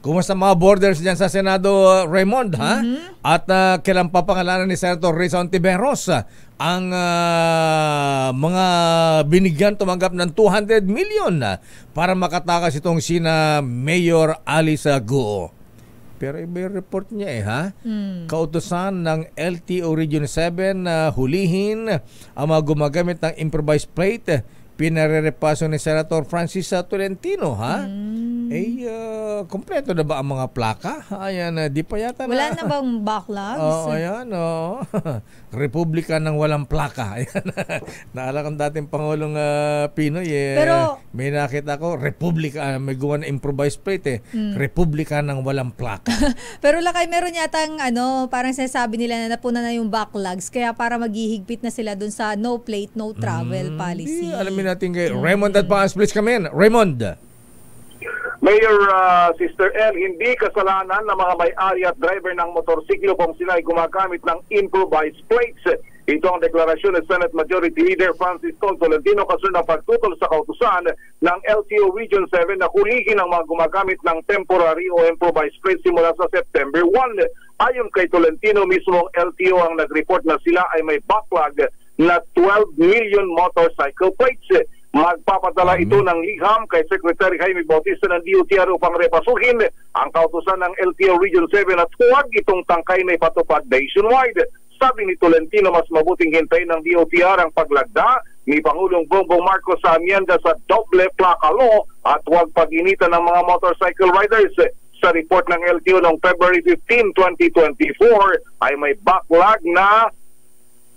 kumusta mga borders dyan sa Senado, Raymond, ha? At kailan pa pangalanan ni Senator Risa Ontiveros ang mga binigyan tumanggap ng 200 million para makatakas itong sina Mayor Alice Guo. Pero iba yung report niya ha? Kautusan ng LTO Region 7 na hulihin ang mga gumagamit ng improvised plate. Pinarerepaso ni Senator Francis Tolentino, ha? Kompleto na ba ang mga plaka? Ayan, di pa yata na. Wala na bang backlogs? Ayan, Republika ng walang plaka. Ayan. Naalala kong dating Pangulong Pinoy, Pero, may nakita ko, Republika, may gawa na improvised plate, Republika ng walang plaka. Pero Lakay, meron yatang, parang sinasabi nila na napuna na yung backlogs, kaya para maghihigpit na sila dun sa no plate, no travel policy. Alamin natin kay Raymond at Paas, please come in. Raymond. Mayor Sister L, hindi kasalanan ng mga may-ari at driver ng motorsiklo kung sila ay gumagamit ng improvised plates. Ito ang deklarasyon ng Senate Majority Leader Francis Tolentino kasunod ng pagtutol sa kautusan ng LTO Region 7 na hulihin ang mga gumagamit ng temporary o improvised plates simula sa September 1. Ayon kay Tolentino, mismo ang LTO ang nag-report na sila ay may backlog na 12 million motorcycle plates. Magpapadala ito ng liham kay Secretary Jaime Bautista ng DOTR upang repasuhin ang kautusan ng LTO Region 7 at huwag itong tangkay na ipatupad nationwide. Sabi ni Tolentino, mas mabuting hintayin ng DOTR ang paglagda ni Pangulong Bongbong Marcos sa amyenda sa doble plaka law at huwag pag-initan ng mga motorcycle riders. Sa report ng LTO noong February 15, 2024 ay may backlog na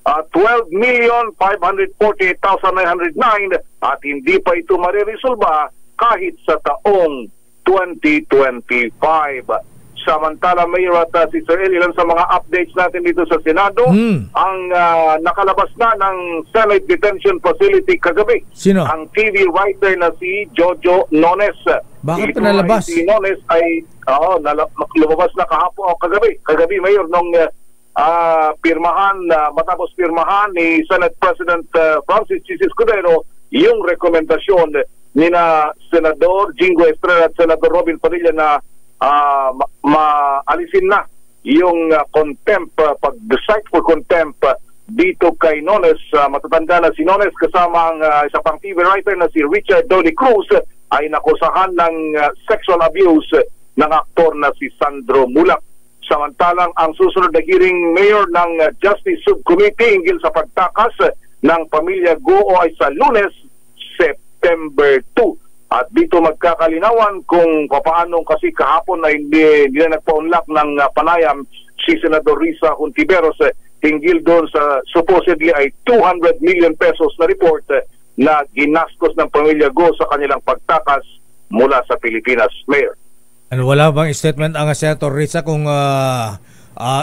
12,548,909 at hindi pa ito mariresolba kahit sa taong 2025. Samantala, Mayor at si Sir El, ilan sa mga updates natin dito sa Senado, ang nakalabas na ng Senate Detention Facility kagabi. Sino? Ang TV writer na si Jojo Nones. Bakit pinalabas? Si Nones ay lumabas na kahapon o kagabi. Kagabi, Mayor, nung matapos pirmahan ni Senate President Francis Chis Escudero yung rekomendasyon ni na Senador Jingo Estrella at Senador Robin Padilla na maalisin na yung contempt, pag-cite for contempt dito kay Nones. Matatanda na si Nones kasama ang isa pang TV writer na si Richard Donny Cruz ay nakusahan ng sexual abuse ng aktor na si Sandro Mulak. Samantalang ang susunod na hearing, Mayor, ng Justice Subcommittee hinggil sa pagtakas ng pamilya Go ay sa Lunes, September 2. At dito magkakalinawan kung paano kasi kahapon na hindi na nagpa-unlock ng panayam si Senador Risa Hontiveros hinggil doon sa supposedly ay 200 million pesos na report na ginastos ng pamilya Go sa kanilang pagtakas mula sa Pilipinas. Mayor. Ano, wala bang statement ang Senator Risa kung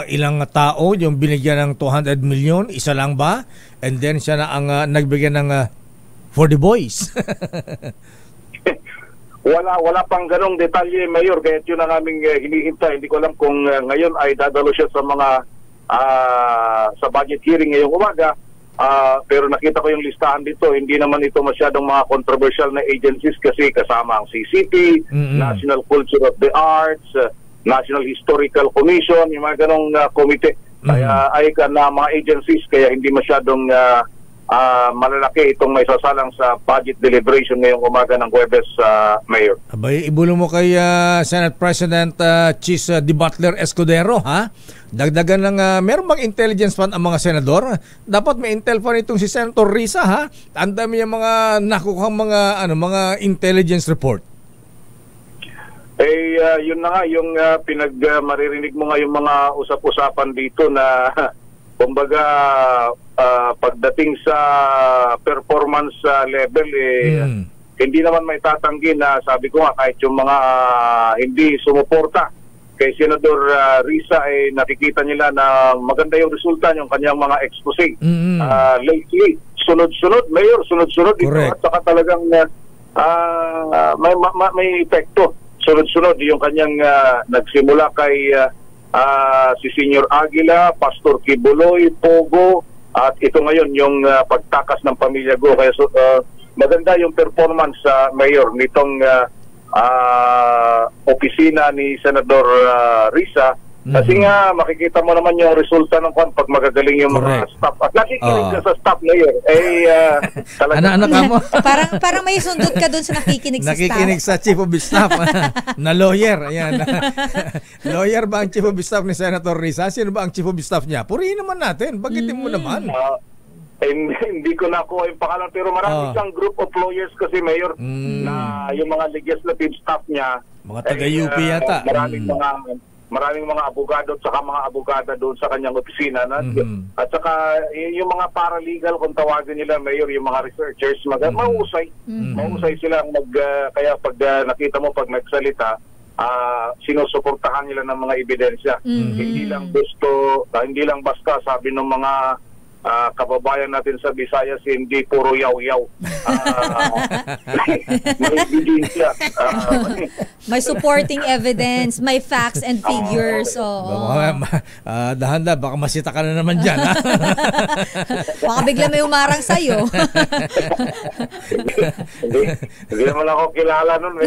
ilang tao yung binigyan ng 200 million? Isa lang ba? And then siya na ang nagbigyan ng for the boys. Wala pang ganong detalye, Mayor, kaya yun ang aming hinihintay. Hindi ko alam kung ngayon ay dadalo siya sa mga sa budget hearing ngayong umaga, pero nakita ko yung listahan dito. Hindi naman ito masyadong mga controversial na agencies kasi kasama ang CCP, National Culture of the Arts, National Historical Commission, yung mga ganong komite. Kaya ay na mga agencies, kaya hindi masyadong malalaki itong may sasalang sa budget deliberation ngayong umaga ng Huwebes, Mayor. Abay, ibulong mo kay Senate President Chis D. Butler Escudero, ha? Dagdagan ng meron bang intelligence fund ang mga senador? Dapat may intel fund itong si Senator Risa, ha? Ang dami yung mga nakukuhang mga intelligence report. Yun na nga yung maririnig mo nga yung mga usap-usapan dito na kumbaga pagdating sa performance level hindi naman may tatanggi na sabi ko nga kahit yung mga hindi sumuporta kay Senador Risa nakikita nila na maganda yung resulta yung kanyang mga expose. Lately, sunod-sunod, Mayor, sunod-sunod ito at saka talagang may epekto. Sunod-sunod yung kanyang nagsimula kay si Senior Aguila, Pastor Kibuloy, Pogo, at ito ngayon yung pagtakas ng pamilya Go. Kaya maganda yung performance sa Mayor nitong opisina ni Senador Risa. Kasi nga makikita mo naman yung resulta ng pag magagaling yung mga staff. At nakikinig ka sa staff, Mayor. Anak-anak mo. parang may sundot ka dun sa nakikinig sa staff. Nakikinig sa Chief of Staff na lawyer. Ayan. Lawyer ba ang Chief of Staff ni Senator Risa? Sino ba ang Chief of Staff niya? Purihin naman natin. Bagitin mo naman. Hindi ko nakuha yung pangalan, pero marami siyang group of lawyers kasi, Mayor, na yung mga legislative staff niya. Mga taga-UP yata. Maraming mga abogado at saka mga abogada doon sa kanyang opisina. At saka yung mga paralegal, kung tawagin nila, Mayor, yung mga researchers, mahusay. Mahusay silang kaya pag nakita mo, pag nagsalita, sinusuportahan nila ng mga ebidensya. Hindi lang basta sabi ng mga kababayan natin sa Visayas, hindi puro yaw-yaw. May ebidensya. May supporting evidence, may facts and figures. Dahan-dahan, baka masita ka na naman dyan. Baka bigla may umarang sa'yo. Hindi naman ako kilala nun.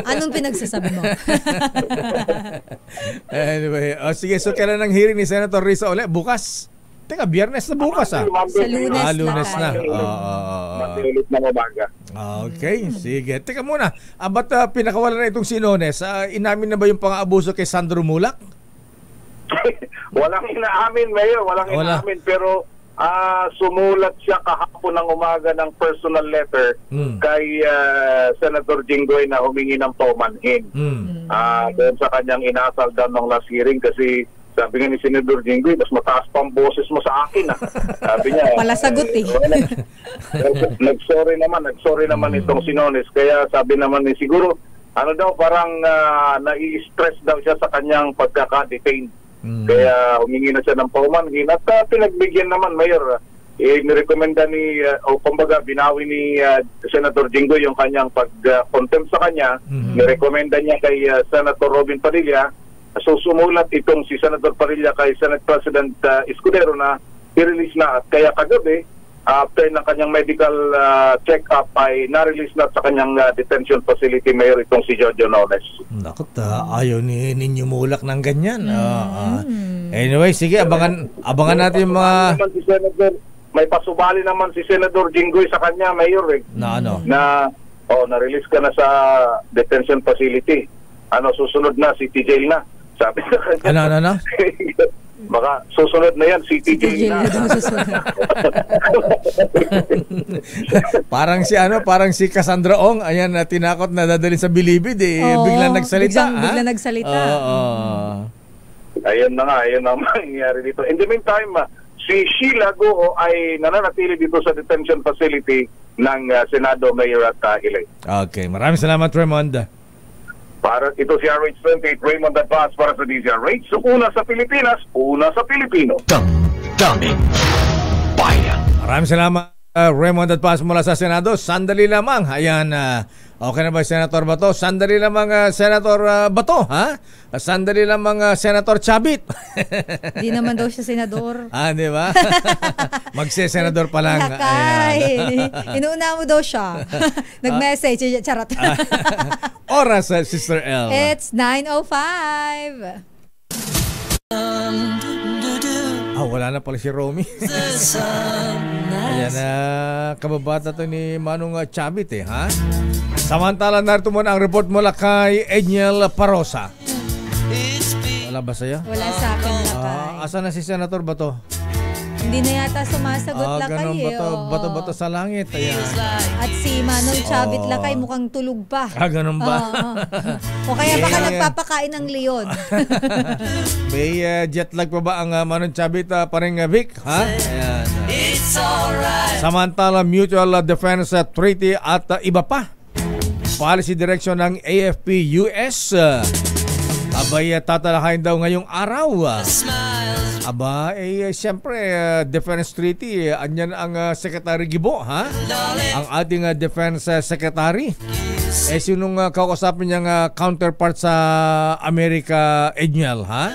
Anong pinagsasabi mo? Anyway, sige, so kailan ang hearing ni Senator Risa ulit? Bukas? Teka, Biyernes na bukas Sa Lunes Lunes na. Matiulit na umaga. Okay, sige. Teka muna, ba't pinakawalan na itong si Nones? Inamin na ba yung pang-aabuso kay Sandro Mulak? Walang inaamin, Mayor. Walang inaamin. Pero sumulat siya kahapon ng umaga ng personal letter kay Senator Jinggoy na humingi ng paumanhin. Doon sa kanyang inasal daw ng last hearing kasi sabi nga ni Senador Jinggoy, mas mataas pa ang boses mo sa akin. Sabi niya. Palasagot Nagsorry naman itong si Nones. Kaya sabi naman ni siguro parang nai-stress daw siya sa kanyang pagkaka-detain. Kaya humingi na siya ng paumanhin at pinagbigyan naman, Mayor. Nirekomenda kumbaga binawi ni Senator Jinggoy yung kanyang pag-contempt sa kanya. Nirekomenda niya kay Senator Robin Padilla. So sumulat itong si Senator Padilla kay Senate President Escudero na i-release na. At kaya kagabi, after ng kanyang medical check-up ay na-release na sa kanyang detention facility, Mayor, itong si Jojo Nones. Nakot, ayaw ninyo mulak ng ganyan. Anyway, sige, abangan natin yung mga... May pasubali naman si Senator Jinggoy sa kanya, Mayor. Na-release ka na sa detention facility. Susunod na, city jail na. Sabi sa kanya. Ano? Baka susunod na yan, city jail na. Parang si Cassandra Ong, ayan, tinakot na dadalhin sa bilibid biglang nagsalita. Biglang nagsalita. Ayun na mangyayari dito. In the meantime, si Sheila Go ay nananatili dito sa detention facility ng Senado, Mayor at Hilay. Okay, maraming salamat, Raymond. Para ito si RH28, Raymond Advance para sa DZRH. So, una sa Pilipinas, una sa Pilipino. Damdamin Bayan. Maraming salamat, Raymond Advance mula sa Senado. Sandali lamang. Ayan, okay na ba Senator Bato? Sandali lamang Senator Bato, ha? Sandali lamang Senator Chabit. Di naman daw siya senador. Di ba? Magse-senador pa lang. Inuuna mo daw siya. Nag-message. Charot. Oras, Sister L. It's 9:05. Wala na pala si Romy. Ayan, kababata to ni Manong Chabit, ha? Samantala, narito muna ang report mula kay Edniel Parosa. Wala ba sa'yo? Wala sa akin, Lakay. Asa na si Senator Bato? Hindi na yata sumasagot, Lakay. Ganun, bato sa langit. Ayan. At si Manong Chabit, Lakay, mukhang tulog pa. Ganun ba? O kaya baka nagpapakain ng leon. May jet lag pa ba ang Manong Chabit paring Vic? Ha? Ayan. Samantala, Mutual Defense Treaty at iba pa. Policy direction ng AFP-US. Abay, tatalakayin daw ngayong araw. Siyempre, Defense Treaty, anyan ang Secretary Gibo, ha? Ang ating Defense Secretary. Sinong kausapin niyang counterpart sa Amerika, Edniel, ha?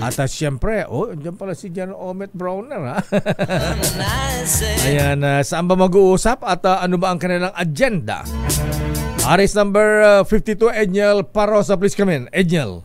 At siyempre, dyan pala si General Omet Browner, ha? Ayan, saan ba mag-uusap at ano ba ang kanilang agenda? Aris number 52, Edniel Parosa, please come in. Edniel.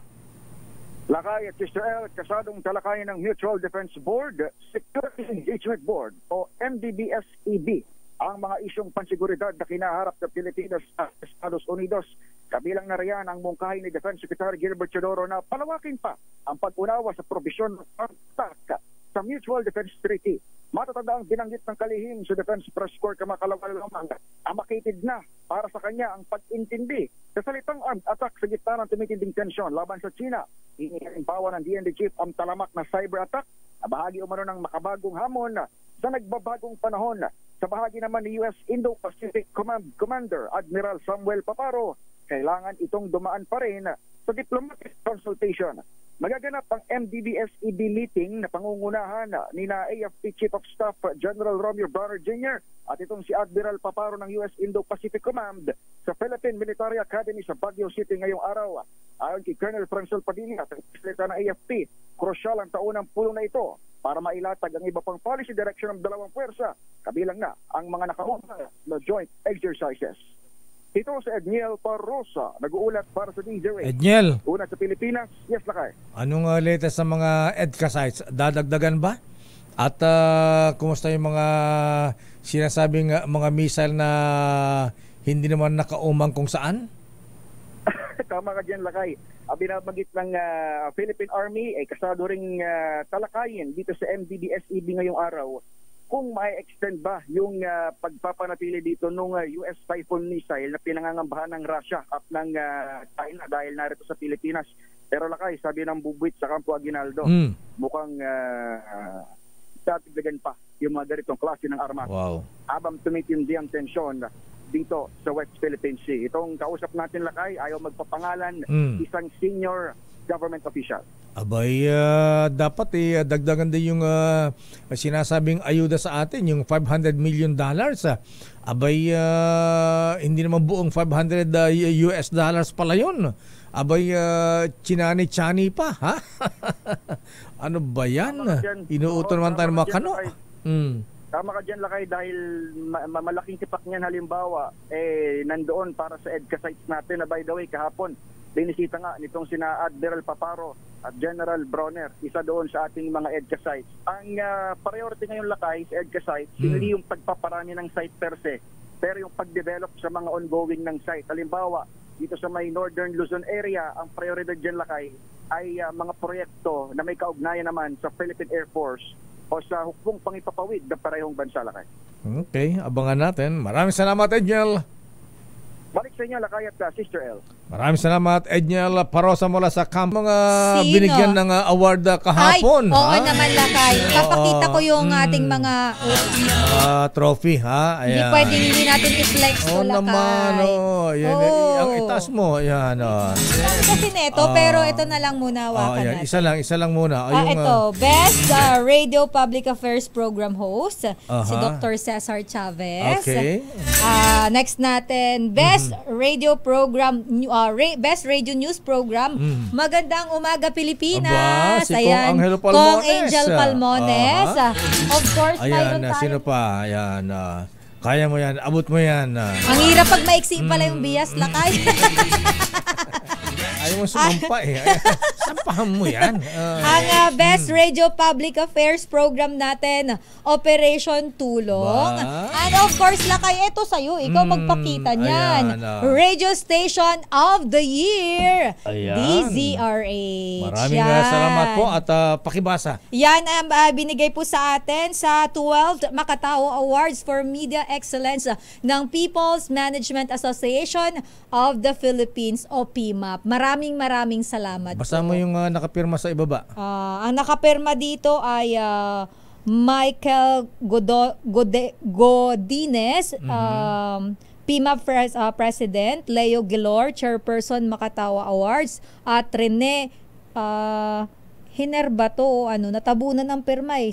Lakay at Sister L, kasadong talakayan ng Mutual Defense Board, Security Engagement Board o MDBSEB ang mga isyong pansiguridad na kinaharap ng Pilipinas at Estados Unidos. Kabilang na riyan ang mungkahi ni Defense Secretary Gilbert Chodoro na palawakin pa ang pag-unawa sa probisyon ng pagtak sa Mutual Defense Treaty. Matatanda ang binanggit ng kalihim sa Defense Press Corps kamakalawa lamang amakitid na para sa kanya ang pag-intindi sa salitang armed attack sa gitna ng tumitinding tensyon laban sa China. Inihalimbawa ng DND Chief ang talamak na cyber attack na bahagi umano ng makabagong hamon sa nagbabagong panahon. Sa bahagi naman ni US Indo-Pacific Command Commander Admiral Samuel Paparo, kailangan itong dumaan pa rin sa diplomatic consultation. Magaganap ang MDBSEB meeting na pangungunahan ni na AFP Chief of Staff General Romeo Bronner Jr. at itong si Admiral Paparo ng US Indo-Pacific Command sa Philippine Military Academy sa Baguio City ngayong araw. Ayon kay Colonel Francel Padilla at Presidente ng AFP, krusyal ang taunang pulong na ito para mailatag ang iba pang policy direction ng dalawang puwersa, kabilang na ang mga nakahunda na joint exercises. Ito si Edniel Parosa, nag-uulat para sa DZRH. Edniel. Una sa Pilipinas, yes, Lakay. Anong latest sa mga EDCA sites? Dadagdagan ba? At kumusta yung mga sinasabing mga missile na hindi naman nakaumang kung saan? Tama ka dyan, Lakay. Binabanggit ng Philippine Army ay kasado ring talakayin dito sa MDBSEB ngayong araw kung ma-extend ba yung pagpapanatili dito nung US Typhoon missile na pinangangambahan ng Russia at ng China dahil narito sa Pilipinas. Pero Lakay, sabi ng bubuit sa Campo Aguinaldo, mukhang tatigdagan pa yung mga ganitong klase ng armas. Wow. Habang tumitindi ang tensyon dito sa West Philippine Sea. Itong kausap natin, Lakay, ayaw magpapangalan, isang senior government official. Abay, dapat dagdagan din yung sinasabing ayuda sa atin, yung $500 million. Abay, hindi naman buong $500 US dollars pala yun. Abay, chinani-chani pa, ha? Ano ba yan? Inuuto naman tayo mga kano. Tama ka dyan, Lakay, dahil malaking tipak niyan halimbawa, nandoon para sa EDCA sites natin na by the way, kahapon, binisita nga nitong sina Admiral Paparo at General Bronner, isa doon sa ating mga EDCA sites. Ang priority ngayon, Lakay, sa EDCA sites, hindi yung pagpaparami ng site per se, pero yung pag-develop sa mga ongoing ng site. Halimbawa, dito sa may Northern Luzon area, ang prioridad dyan, Lakay, ay mga proyekto na may kaugnayan naman sa Philippine Air Force o sa hukbong pangipapawid ng parehong bansa, Lakay. Okay, abangan natin. Maraming salamat, Edniel. Balik sa inyo, Lakay at Sister L. Maraming salamat, Edniel Parosa mula sa mga binigyan ng award kahapon. Ay, oo naman, Lakay. Papakita ko yung ating mga trophy, ha? Ayan. Hindi pwedeng hindi natin i-flex ko, Lakay. Naman, yan, ang itas mo, ayan. Kasi neto, pero ito na lang muna, hawakan natin. Isa lang muna. Ito, Best Radio Public Affairs Program Host, si Dr. Cesar Chavez. Okay. Next natin, Best Radio Program, Best Radio News Program, Magandang Umaga Pilipinas. Ayan, Kong Angel Palmones. Of course, ayan, sino pa? Ayan, kaya mo yan, abot mo yan. Ang hirap pag maiksi pala yung bias, Lakay. Ayaw mo sumampa sampahan mo yan. Ang Best Radio Public Affairs Program natin, Operation Tulong. And of course, Lakay, ito sa'yo. Ikaw magpakita niyan. Radio Station of the Year. DZRH. Maraming salamat po at pakibasa. Yan ang binigay po sa atin sa 12th Makatao Awards for Media Excellence ng People's Management Association of the Philippines o PMAP. Maraming salamat. Basta mo yung nakapirma sa ibaba. Ang nakapirma dito ay Michael Godines, PMAP President, Leo Gilor, Chairperson Makatawa Awards, at Rene Hiner ba to? Natabunan ng pirma eh.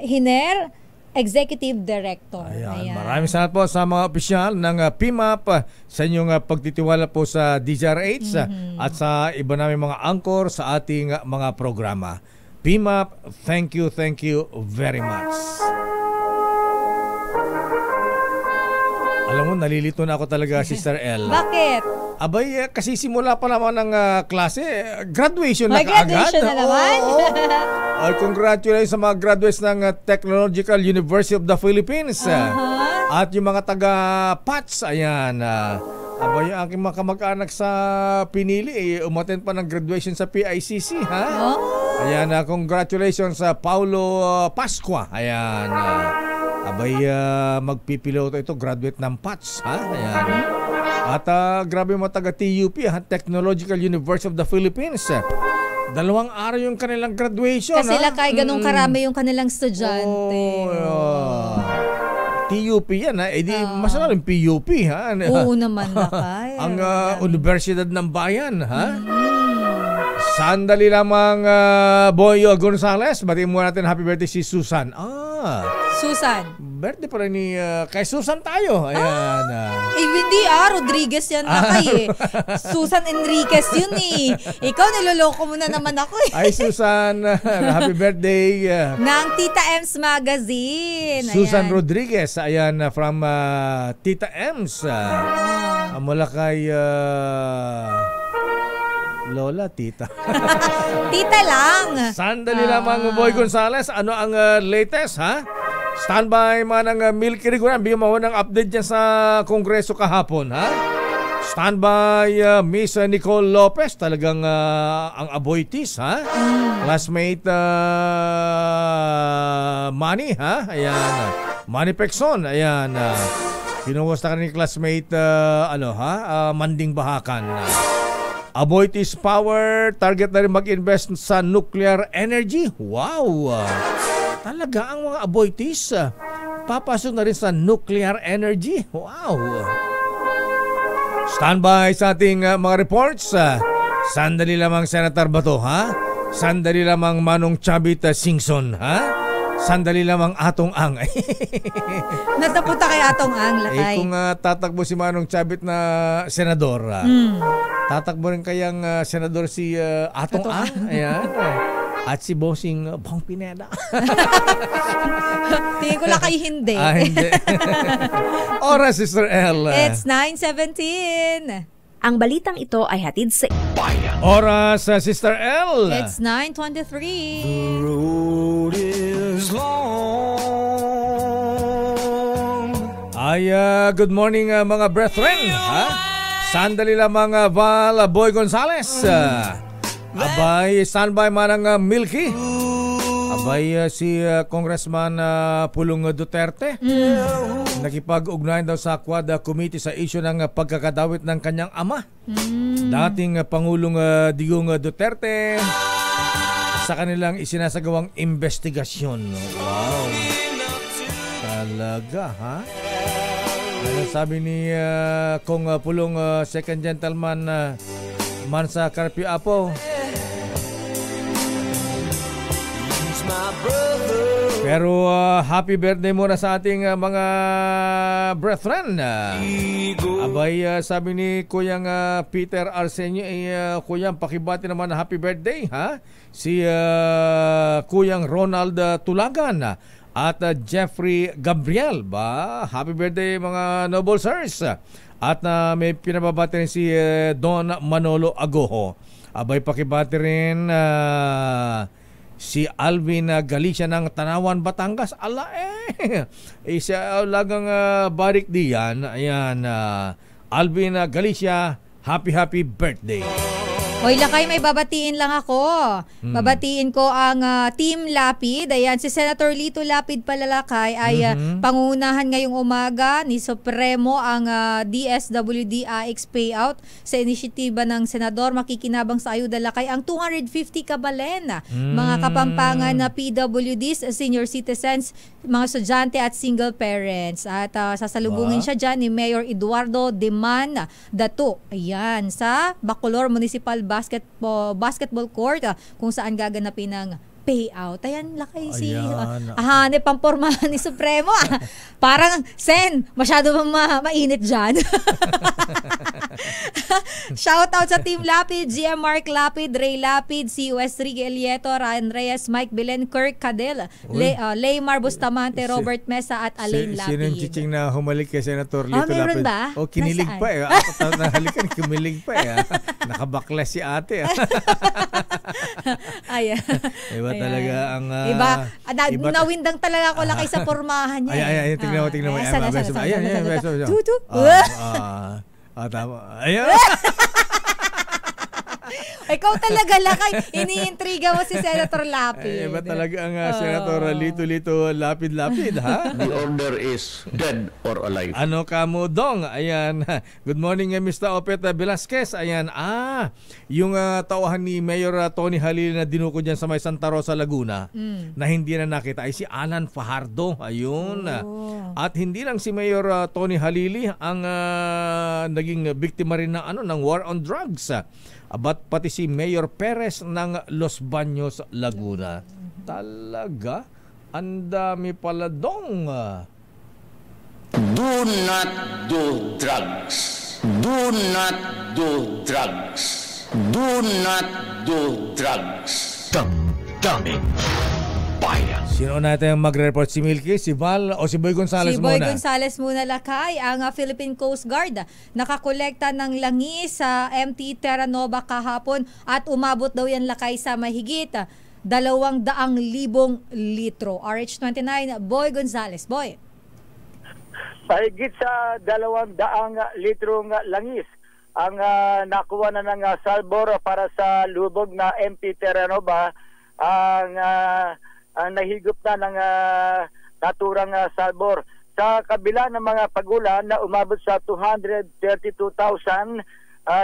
Hiner, Executive Director. Ayan. Maraming salamat po sa mga opisyal ng PMAP sa inyong pagtitiwala po sa DZRH at sa iba namin mga anchor sa ating mga programa. PMAP, thank you very much. Alam mo, nalilito na ako talaga, Sister L. Bakit? Abay, kasi simula pa naman ng klase, graduation na kaagad. Graduation na naman? Congratulations sa mga graduates ng Technological University of the Philippines. At yung mga taga-PATS, ayan. Abay, yung aking mga kamag-anak sa pinili, umattend pa ng graduation sa PICC, ha? Ayan, congratulations sa Paulo Pascua. Ayan. Abay, magpipiloto ito, graduate ng PATS, ha? Ayan. At grabe mga taga-TUP, Technological University of the Philippines. 2 araw yung kanilang graduation. Kasi Lakay, ganun karami yung kanilang estudyante. TUP yan, ha? Di masama rin PUP, ha? Oo naman, Lakay. Ang Universidad ng Bayan, ha? Sandali lamang, Boyo Gonzales. Batiin muna natin happy birthday si Susan. Susan. Birthday pa rin ni kay Susan tayo. Ayan. Hindi Rodriguez yan, Lakay. Susan Enriquez yun eh. Ikaw, niloloko mo na naman ako eh. Ay, Susan. Happy birthday. Ng Tita Ems Magazine. Susan Rodriguez. Ayan, from Tita Ems. Mula kay Lola, Tita. Tita lang. Sandali lamang, Boy Gonzales. Ano ang latest, ha? Standby man ng Milky Riguran. Bigyan mo ng update dyan sa Kongreso kahapon, ha? Standby, Miss Nicole Lopez. Talagang ang aboitis, ha? Classmate Manny, ha? Ayan. Manny Pexon, ayan. Pinuwasta ka ni classmate, Manding Bahakan. Aboitiz Power, target na rin mag-invest sa nuclear energy. Wow! Talaga ang mga Aboitiz, papasok na rin sa nuclear energy. Wow! Standby sa ating mga reports. Sandali lamang, Senator Bato, ha? Sandali lamang, Manong Chavit Singson, ha? Sandali lamang, Atong Ang. Natapunta kay Atong Ang, Lakay. Kung tatakbo si Manong Chavit na senador, tatakbo rin kayang senador si Atong Ang. Ayan. At si Bossing Bong Pineda. Tingin ko Lakay hindi. Hindi. Oras, Sister L. It's 9:17. Ang balitang ito ay hatid sa Bayan. Oras, Sister L. It's 9:23. The road is long. Ay, good morning mga brethren. Ha? Sandali lamang, Val Boy Gonzales. Abay, standby man ang Milky. Abay, si Congressman Pulong Duterte. Nakipag-ugnayan daw sa Quad Committee sa issue ng pagkakadawit ng kanyang ama. Dating Pangulong Digong Duterte sa kanilang isinasagawang investigasyon. Wow. Talaga, ha? Ano sabi ni Kong Pulong Second Gentleman Mansa Carpio Apo? Pero happy birthday muna sa ating mga brethren. Abay, sabi ni Kuyang Peter Arsenio, Kuyang, pakibati naman happy birthday, ha? Si Kuyang Ronald Tulagan at Jeffrey Gabriel, ba? Happy birthday mga noble sirs. At may pinababati rin si Don Manolo Agoho. Abay, pakibati rin si Alvin Galicia ng Tanawan, Batangas. Ala siya lagang barik diyan. Ayan, Alvin Galicia, happy birthday. Hoy, Lakay, may babatiin lang ako. Babatiin ko ang Team Lapid. Ayan, si Senator Lito Lapid pala, Lakay, ay pangunahan ngayong umaga ni Supremo ang DSWD AX payout sa inisyatiba ng Senador. Makikinabang sa ayuda, Lakay, ang 250 kabalen. Mga kapampangan na PWDs, senior citizens, mga estudyante at single parents. At sasalubungin siya dyan ni Mayor Eduardo Deman Dato. Ayan, sa Bacolor Municipal Basketball Court, kung saan gaganapin ang payout. Ayan, Lakay, si hanip ang pormahan ni Supremo. Parang, Sen, masyado mainit dyan. Shout out sa Team Lapid, GM Mark Lapid, Ray Lapid, CUS Ricky Elieto, Ryan Reyes, Mike Belen, Kirk Cadel, Leymar Bustamante, Robert Mesa at Alain Lapid. Sinong chiching na humalik kay Senator Lito meron Lapid? ba? Kinilig nasaan? pa eh. Nahalikan, kumilig pa eh. Nakabaklas si ate. Ayan. Iba talaga ang... iba. Nawindang talaga ako, Lakay, sa pormahan niya. Ay, tingnan mo. Ayan. Tutu. Tama. Ayan. Ikaw talaga, Lakay. Iniintriga mo si Senator Lapid. Iba talaga ang Senator Lito Lapid, ha? The order is dead or alive. Ano ka mo, Dong? Ayan. Good morning, Mr. Opet Velasquez. Ayan. Yung tauhan ni Mayor Tony Halil na dinuko dyan sa may Santa Rosa, Laguna, na hindi na nakita ay si Alan Fajardo. Ayun. At hindi lang si Mayor Tony Halili ang naging biktima rin ng war on drugs. Pati si Mayor Perez ng Los Baños, Laguna. Talaga, ang dami pala, Dong. Do not do drugs. Do not do drugs. Do not do drugs. Damdaming Bayan. Sino natin magre-report? Si Milky, si Val, o si Boy Gonzales muna? Si Boy Gonzales muna, Lakay. Ang Philippine Coast Guard nakakolekta ng langis sa MT Terra Nova kahapon at umabot daw yan, Lakay, sa mahigit 200,000 litro. RH29, Boy Gonzales. Boy. Mahigit sa 200 litrong langis ang nakuha na ng Salbor para sa lubog na MT Terra Nova. Ang nahigop na ng naturang Salbor. Sa kabila ng mga pagulan na umabot sa 232,000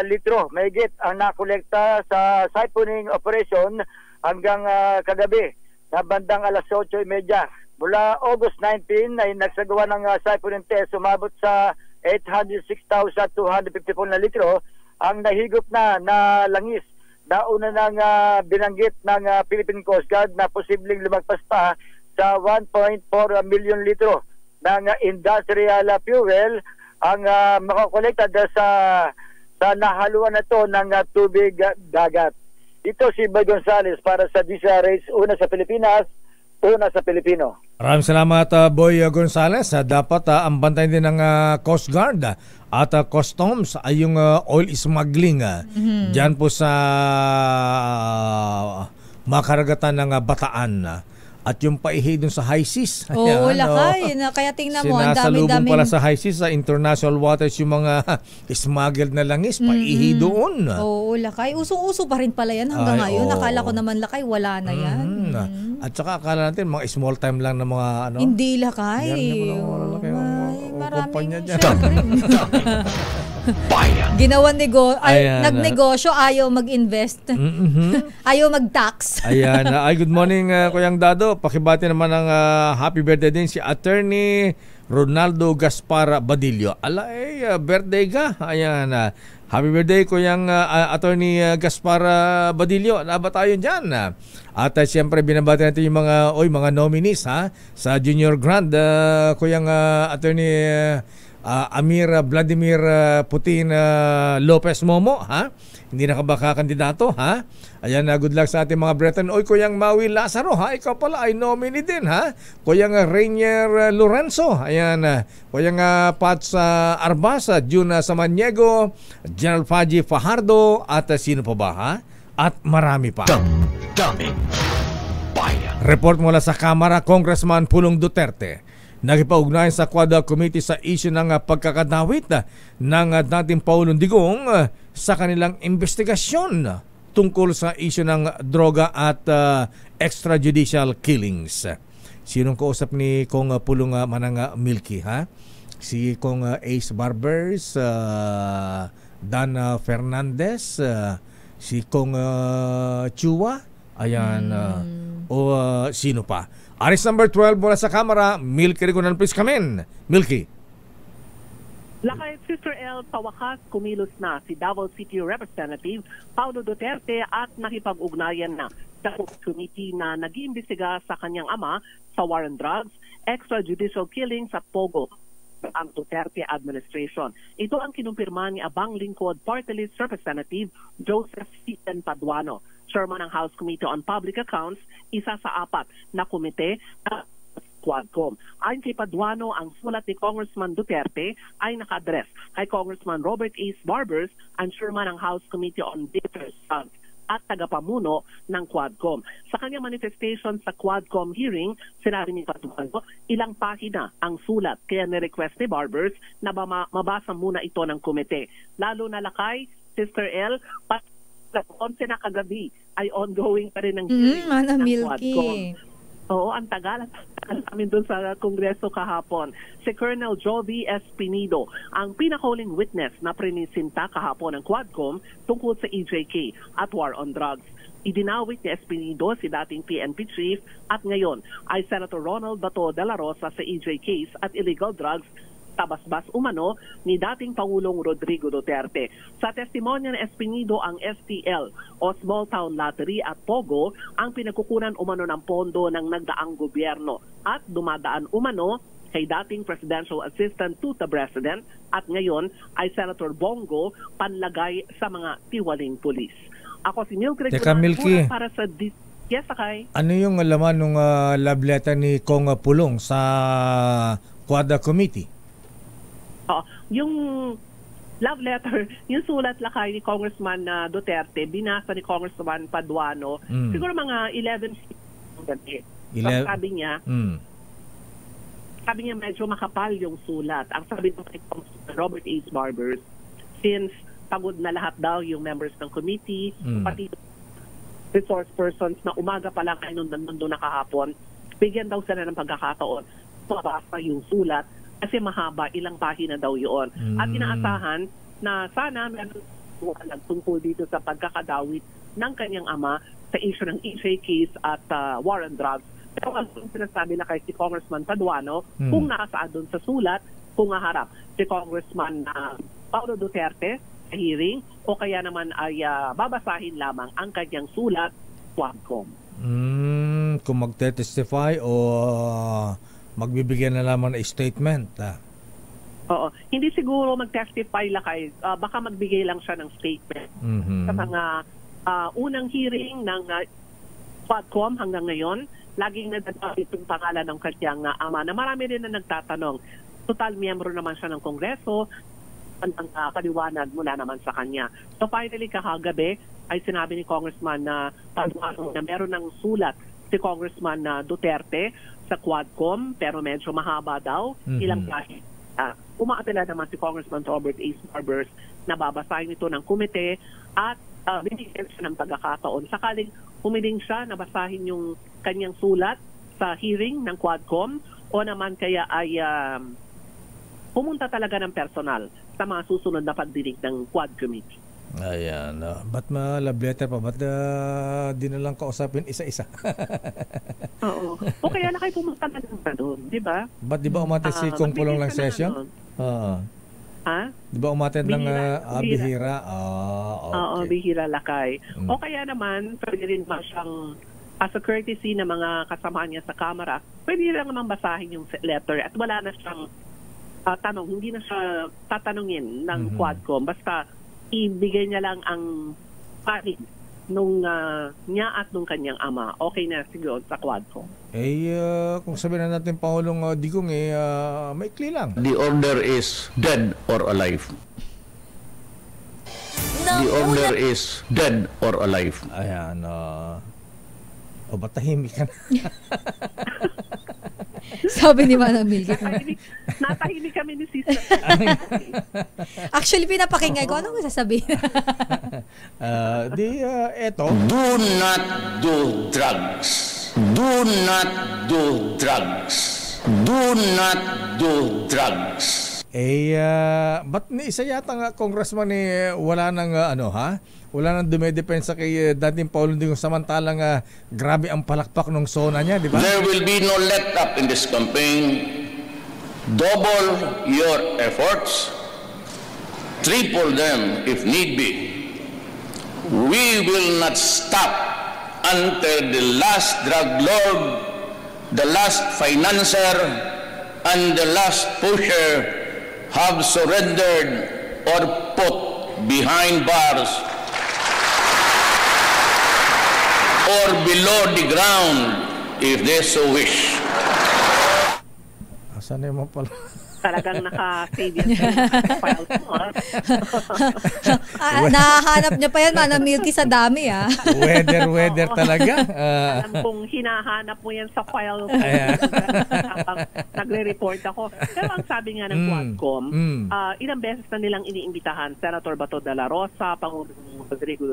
litro. Mahigit ang nakolekta sa siphoning operation hanggang kagabi na bandang alas 8:30. Mula August 19 ay nagsagawa ng siphoning test, umabot sa 806,254 na litro ang nahigop na langis na una nang binanggit ng Philippine Coast Guard na posibleng lumagpas pa sa 1.4 million litro ng industrial fuel ang makakolekta sa nahaluan na to ng tubig dagat. Ito si Boy Gonzales para sa DCRH, una sa Pilipinas, una sa Pilipino. Maraming salamat, Boy Gonzales. Dapat ang bantay din ng Coast Guard at Customs ay yung oil smuggling. Diyan po sa makaragatan ng Bataan. At yung paihi dun sa high seas. Oo, lakay. Kaya tingnan mo, ang dami-dami. Sinasalubong pala sa high seas, sa international waters, yung mga smuggled na langis, paihi doon. Oo, lakay. Usong-uso pa rin pala yan hanggang ngayon. Akala ko naman, lakay, wala na yan. At saka akala natin, mga small time lang na mga ano. Hindi, lakay. Maraming nagnegosyo, ayaw mag-invest. Ayaw mag-tax. Ayan. Ay, good morning, Kuyang Dado. Pakibati naman ng happy birthday din si Attorney Ronaldo Gaspar Badillo. Birthday ka. Ayan. Happy birthday, Kuyang Attorney Gaspar Badillo. Naba tayo dyan. At siyempre, binabati natin yung mga nominees sa Junior Grand. Kuyang Attorney Amir Vladimir Putin Lopez Momo, hindi na ka ba kakandidato, Ayan, good luck sa ating mga brethren. Oy, Kuyang Maui Lazaro, ikaw pala ay nominee din, Kuyang Rainier Lorenzo, ayan, Kuyang Pats Arbasa, Juna Samaniego, General Faji Fajardo, at sino pa ba, At marami pa. Daming bayan. Report mula sa Kamara, Congressman Pulong Duterte. Nakipag-ugnayan sa Quad Committee sa issue ng pagkakadawit ng dating Pangulong Digong sa kanilang investigasyon tungkol sa issue ng droga at extrajudicial killings. Sinong kausap ni Kong Pulong Manang Milky, Si Kong Ace Barbers, Dan Fernandez, si Kong Chua, ayan, o sino pa? Aris number 12 mula sa Kamara, Milky Rigonan, please come in. Milky. Lakay, Sister L, pawakas kumilos na si Davao City Representative Paulo Duterte at nakipag-ugnayan na sa committee na nag-iimbestiga sa kanyang ama sa war on drugs, extrajudicial killings at Pogo ang Duterte administration. Ito ang kinumpirma ni Abang Lingkod Party List Representative Joseph Stephen Paduano, Chairman ng House Committee on Public Accounts, isa sa 4 na komite na Quadcom. Ayon kay Paduano, ang sulat ni Congressman Duterte ay naka-address kay Congressman Robert A. Barbers, ang Chairman ng House Committee on Business at tagapamuno ng Quadcom. Sa kanyang manifestation sa Quadcom hearing, sinabi ni Paduano, ilang pahina ang sulat kaya ni-request ni Barbers na mabasa muna ito ng komite. Lalo na lakay, Sister L, 11 na kagabi ay ongoing pa rin ang hearing ng Quadcom. Oo, ang tagal namin doon sa Kongreso kahapon. Si Colonel Jovi Espinido, ang pinakahuling witness na prinisinta kahapon ng Quadcom tungkol sa EJK at war on drugs. Idinawit ni Espinido si dating PNP chief at ngayon ay Senator Ronald Bato de la Rosa sa EJKs at illegal drugs tabasbas umano ni dating Pangulong Rodrigo Duterte. Sa testimonya ng Espinido, ang STL o Small Town Lottery at Pogo ang pinagkukunan umano ng pondo ng nagdaang gobyerno at dumadaan umano kay dating Presidential Assistant to the President at ngayon ay Senator Bongo panlagay sa mga tiwaling pulis. Ako si Milky para sa Yes, Akay. Ano yung laman ng love letter ni Kong Pulong sa Quad Committee? Yung love letter, yung sulat lakay ni Congressman Duterte, binasa ni Congressman Paduano, siguro mga 11 sabi niya, medyo makapal yung sulat. Ang sabi ng Robert A. Barbers, since pagod na lahat daw yung members ng committee, pati resource persons na umaga pa lang ay nandun na kahapon, bigyan daw sila ng pagkakataon mabasa yung sulat kasi mahaba, ilang pahina daw yun. At inaasahan na sana meron tungkol dito sa pagkakadawit ng kanyang ama sa issue ng EJKs at war on drugs. Pero ang sinasabi na kay si Congressman Paduano, kung nakasaad doon sa sulat, kung haharap si Congressman Paulo Duterte sa hearing o kaya naman ay babasahin lamang ang kanyang sulat Quadcom. Kung magte-testify o magbibigyan na lamang ng statement. Oo. Hindi siguro mag-testify lakay. Baka magbigay lang siya ng statement. Sa mga unang hearing ng Quadcom hanggang ngayon, laging nadadaan itong pangalan ng kanyang ama na marami rin na nagtatanong. Total miyembro naman siya ng Kongreso, ang paliwanag mula naman sa kanya. So finally, kakagabi ay sinabi ni Congressman na meron ng sulat si Congressman Duterte sa Quadcom, pero medyo mahaba daw. Ilang pahit. Umaatala naman si Congressman Robert A. Scarborough na babasahin ito ng komite at binigyan siya ng pagkakataon. Sakaling humiling siya na basahin yung kanyang sulat sa hearing ng Quadcom o naman kaya ay pumunta talaga ng personal sa mga susunod na pagdinig ng Quad Committee. Ayan. Ba't love letter pa? Ba't di na lang kausapin isa-isa? Oo. O kaya na kayo pumunta na doon, di ba? Ba't di ba umattend si Kong Pulong ng session? Ha? Di ba umattend ng bihira? Okay. Oo, bihira lakay. O kaya naman, pwede rin ba siyang as a courtesy ng mga kasama niya sa Kamara, pwede lang naman basahin yung letter at wala na siyang tanong, hindi na siya tatanungin ng Quadcom. Basta ibigay niya lang ang panig nung niya at nung kanyang ama. Okay na siguro sa Quadcom. Kung sabihin na natin Pangulong Digong, maikli lang. The order is dead or alive. The order is dead or alive. Ayan. Ba't tahimik ka na? Sabi ni Manang Milky. Natahimik kami ni Sister. Actually, pinapakinggan ko. Anong sasabihin? Eto. Do not do drugs. Do not do drugs. Do not do drugs. Ba't ni isa yata nga congressman wala nang wala nang dumedepensa kay dating Paulo Digong samantalang grabe ang palakpak ng SONA niya, di ba? There will be no let up in this campaign. Double your efforts. Triple them if need be. We will not stop until the last drug lord, the last financier, and the last pusher have surrendered or put behind bars or below the ground if they so wish. Asan na mo pala? Talagang naka-save yan sa files mo. Nahanap niya pa yan, Manang Milky, sa dami. Weather talaga. Alam kong hinahanap mo yan sa files. Nagre-report ako. Pero ang sabi nga ng Quadcom, ilang beses na nilang iniimbitahan Senator Bato de la Rosa, Pangulong Rodrigo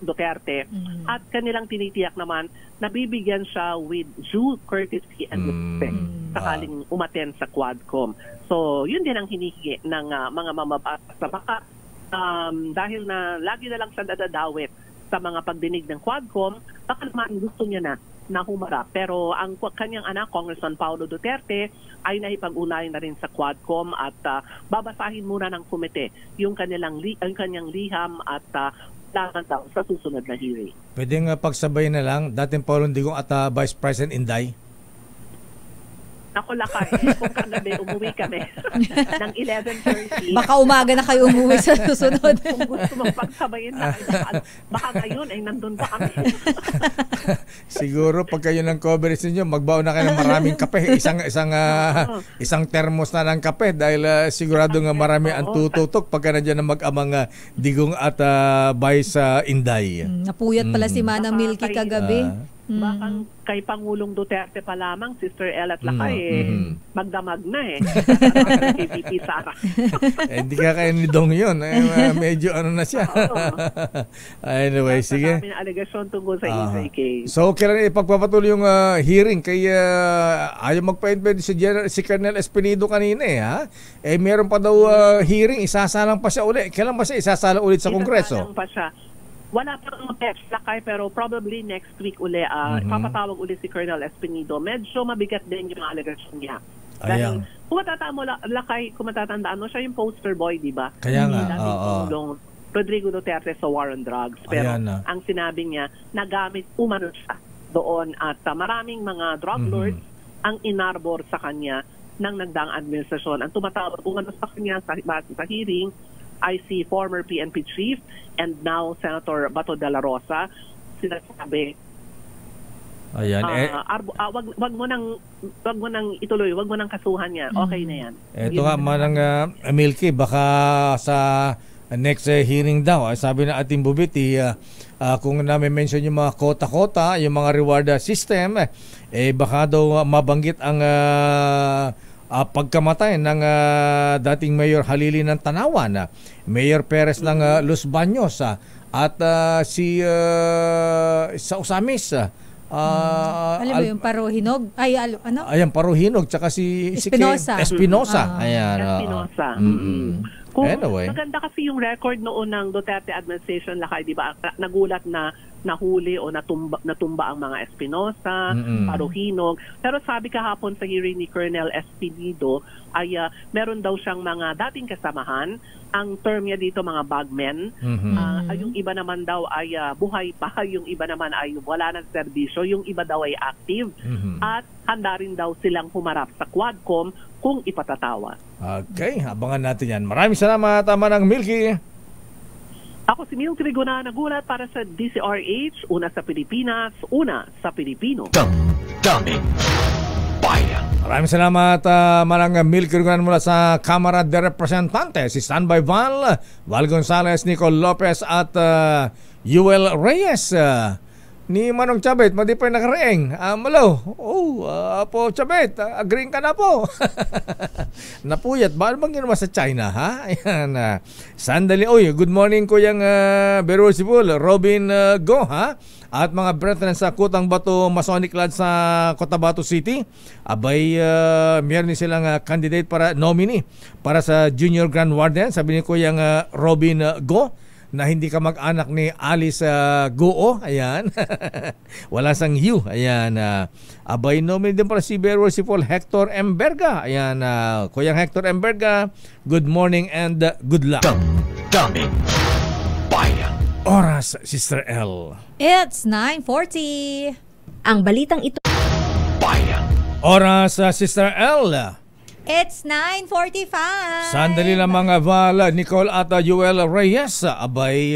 Duterte, at kanilang tinitiyak naman na bibigyan siya with due courtesy and respect sakaling umattend sa Quadcom. So, yun din ang hinihingi ng mga mamabasa. Baka dahil na lagi na lang siya dadadawit sa mga pagdinig ng Quadcom, baka naman gusto niya na humarap. Pero ang kanyang anak, Congressman Paulo Duterte, ay naipag-unayan na rin sa Quadcom at babasahin muna ng komite yung kanyang liham at laman daw sa susunod na hearing. Pwede nga pagsabay na lang, dating Paulo Digong at Vice President Inday? Ako lakay, kung kagabi umuwi kami ng 11:30. Baka umaga na kayo umuwi sa susunod. Kung gusto mong pagsabayin na, baka ngayon ay nandun pa kami. Siguro pag kayo ng coverage ninyo, magbaon na kayo ng maraming kape. Isang termos na ng kape dahil sigurado nga marami ang tututok pagka nandiyan na mag-amang Digong at Vice Inday. Napuyat pala si Manang Milky kagabi. Baka kay Pangulong Duterte pa lamang, Sister El at Lakay, magdamag na VP Sara. Hindi ka kaya ni Dong yun. Medyo na siya. Anyway, sige. Sabi na alegasyon tungkol sa Isay case. So, kailan ipagpapatuloy yung hearing kay ayaw magpa-invite si Colonel Espinido kanina meron pa daw hearing, isasalang pa siya uli. Kailan ba siya isasalang ulit sa Kongreso? Isasalang pa siya. Wala pa ng text lakay pero probably next week uli papatawag uli si Colonel Espinido. Medyo mabigat din yung alegasyon niya Dahil kung matatandaan mo, siya yung poster boy, di ba? Kaya nga, Pangulong Rodrigo Duterte sa war on drugs. Pero ang sinabi niya, nagamit umano siya doon at maraming mga drug lords ang inarbor sa kanya ng nagdaang administrasyon. Ang tumatawag umano sa kanya sa hearing ay si former PNP chief and now Senator Bato de la Rosa. Sinasabi, wag mo nang ituloy, wag mo nang kasuhan yan. Okay na yan. Ito nga manang Milky, baka sa next hearing daw, sabi na ating Bubiti, kung namin-mention yung mga kota-kota, yung mga reward system, baka daw mabanggit ang pagkamatay ng dating Mayor Halili ng Tanawan, Mayor Perez ng Los Baños, at si sa Usamis, alam mo yung Paruhinog? Ayan, Paruhinog, tsaka si Espinosa. Ayan. Espinosa. Maganda kasi yung record noon ng Duterte administration, Lakay, di ba? Nagulat na nahuli o natumba ang mga Espinosa, Paruhinog. Pero sabi kahapon sa hearing ni Colonel Espinido ay meron daw siyang mga dating kasamahan. Ang term niya dito mga bagmen. Yung iba naman daw ay buhay pa, yung iba naman ay wala ng serbisyo, yung iba daw ay active. At handa rin daw silang humarap sa Quadcom kung ipatatawag. Okay, abangan natin yan. Maraming salamat, Manang Milky. Ako si Milky Rigona, nagulat para sa DCRH, una sa Pilipinas, una sa Pilipino. Daming bayan. Maraming salamat, Manang Milky Rigona mula sa Kamara de Representantes, si Standby Val Gonzales, Nicole Lopez at Yuel Reyes. Ni Manong Chabet, madi pa nakareeng. Malo, po Chabet, agreeing ka na po. Napuyat, bakit bang ginawa sa China, ha? Ayan, sandali, good morning Kuyang Berosibul, Robin Go, ha? At mga brethren sa Kutang Bato Masonic Lodge sa Cotabato City, abay meron silang candidate para nominee para sa Junior Grand Warden, sabi ni Kuyang Robin Go, na hindi ka mag-anak ni Alice Goo. Ayan. Wala sang you. Ayan. Abay nominee din para si Bero si Paul Hector Emberga. Ayan. Kuyang Hector Emberga, good morning and good luck. Daming bayan. Oras, Sister L. It's 9:40. Ang balitang ito. Bayan. Oras, Sister L. It's 9:45. Sandali lang mga Val, Nicole at Yuel Reyes. Abay,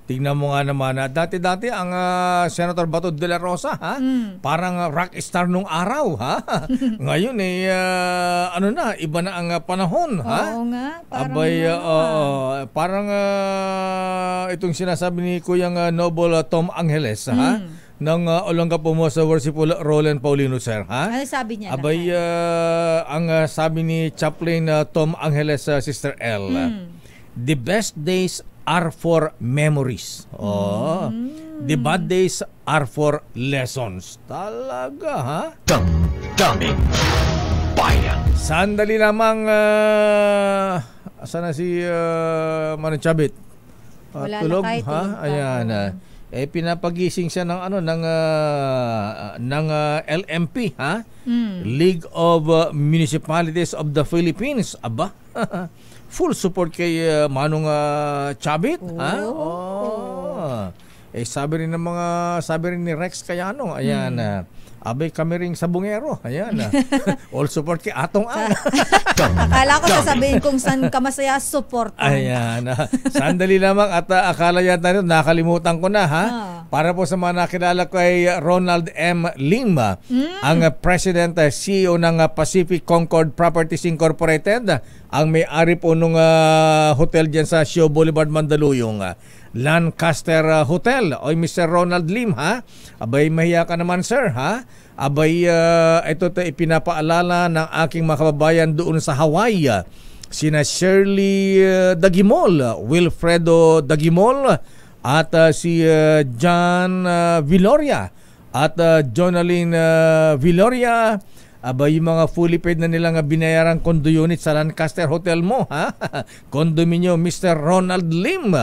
tingnan mo nga naman, dati-dati ang Senator Bato de la Rosa, ha? Parang rock star nung araw, ha? Ngayon iba na ang panahon, ha? Oo nga. Abay, parang itong sinasabi ni Kuyang Noble Tom Angeles, ha? Ng Olonga Pumo sa Worshipful Roland Paulino, sir, ha? Ano sabi niya? Abay, ang sabi ni Chaplain Tom Angeles, Sister L, the best days are for memories. The bad days are for lessons. Talaga, ha? Daming bayan. Sandali lamang, asan na si Manong Chabit? Tulog, ha? Ayan. Pinapagising siya ng LMP, ha? League of Municipalities of the Philippines. Aba, full support kay Manong Chabit, ha? Sabi rin ni Rex Cayano, ayan, abay kami ring sabungero, ayan. All support kay Atong Ang. Akala ko sasabihin kung saan ka masaya support. Ayan. Sandali lamang at akala yata nito nakalimutan ko na, ha? Para po sa mga nakilala ko ay Ronald M. Lim, ang President CEO ng Pacific Concord Properties Incorporated, ang may-ari po nung hotel dyan sa Shio Boulevard, Mandaluyong, Lancaster Hotel. Oy, Mr. Ronald Lim, ha? Abay, mahiya ka naman, sir, ha? Abay, ito ipinapaalala ng aking mga kababayan doon sa Hawaii. Sina Shirley Dagimol, Wilfredo Dagimol, at si John Viloria at Jonaline Viloria. Abay, yung mga fully paid na nilang binayarang condo unit sa Lancaster Hotel mo, ha? Condominium Mr. Ronald Lim,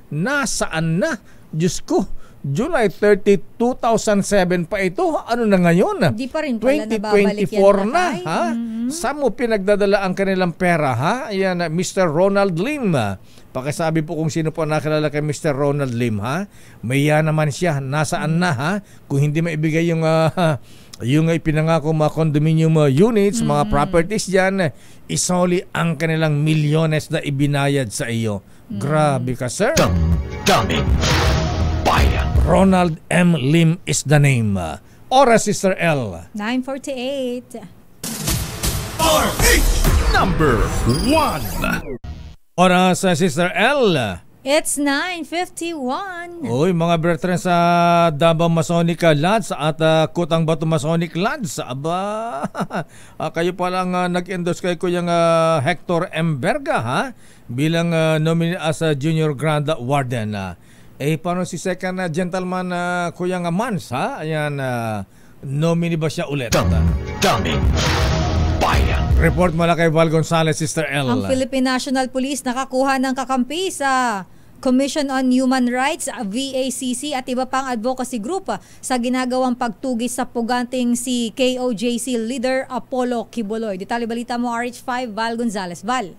nasaan na? Diyos ko, July 30, 2007 pa ito. Ano na ngayon? Hindi pa rin pala nababalik 2024 na, ha? Saan mo pinagdadala ang kanilang pera, ha? Ayan, Mr. Ronald Lim. Pakisabi po kung sino po nakilala kay Mr. Ronald Lim, ha? Maya naman siya. Nasaan na, ha? Kung hindi maibigay yung ipinangako mga condominium units, mga properties dyan, isoli ang kanilang milyones na ibinayad sa iyo. Grabe ka, sir. Dummy. Bayan. Ronald M. Lim is the name. Oras, Sister L. 9:48. Number 1. Oras, Sister L. It's 9:51. Uy, mga brethren sa Davao Masonic Lads at Kutang Bato Masonic Lads. Aba, kayo palang nag-endorse kay Kuyang Hector M. Berga, ha? Bilang nominee as Junior Grand Warden. Paano si second gentleman Kuyang Mans, ha? Ayan, nominee ba siya ulit? Dummy. Bayan. Report mula kay Val Gonzales, Sister L. Ang Philippine National Police nakakuha ng kakampi sa Commission on Human Rights, VACC at iba pang advocacy group sa ginagawang pagtugis sa puganting si KOJC leader Apollo Quiboloy. Detalye balita mo, RH5, Val Gonzales. Val.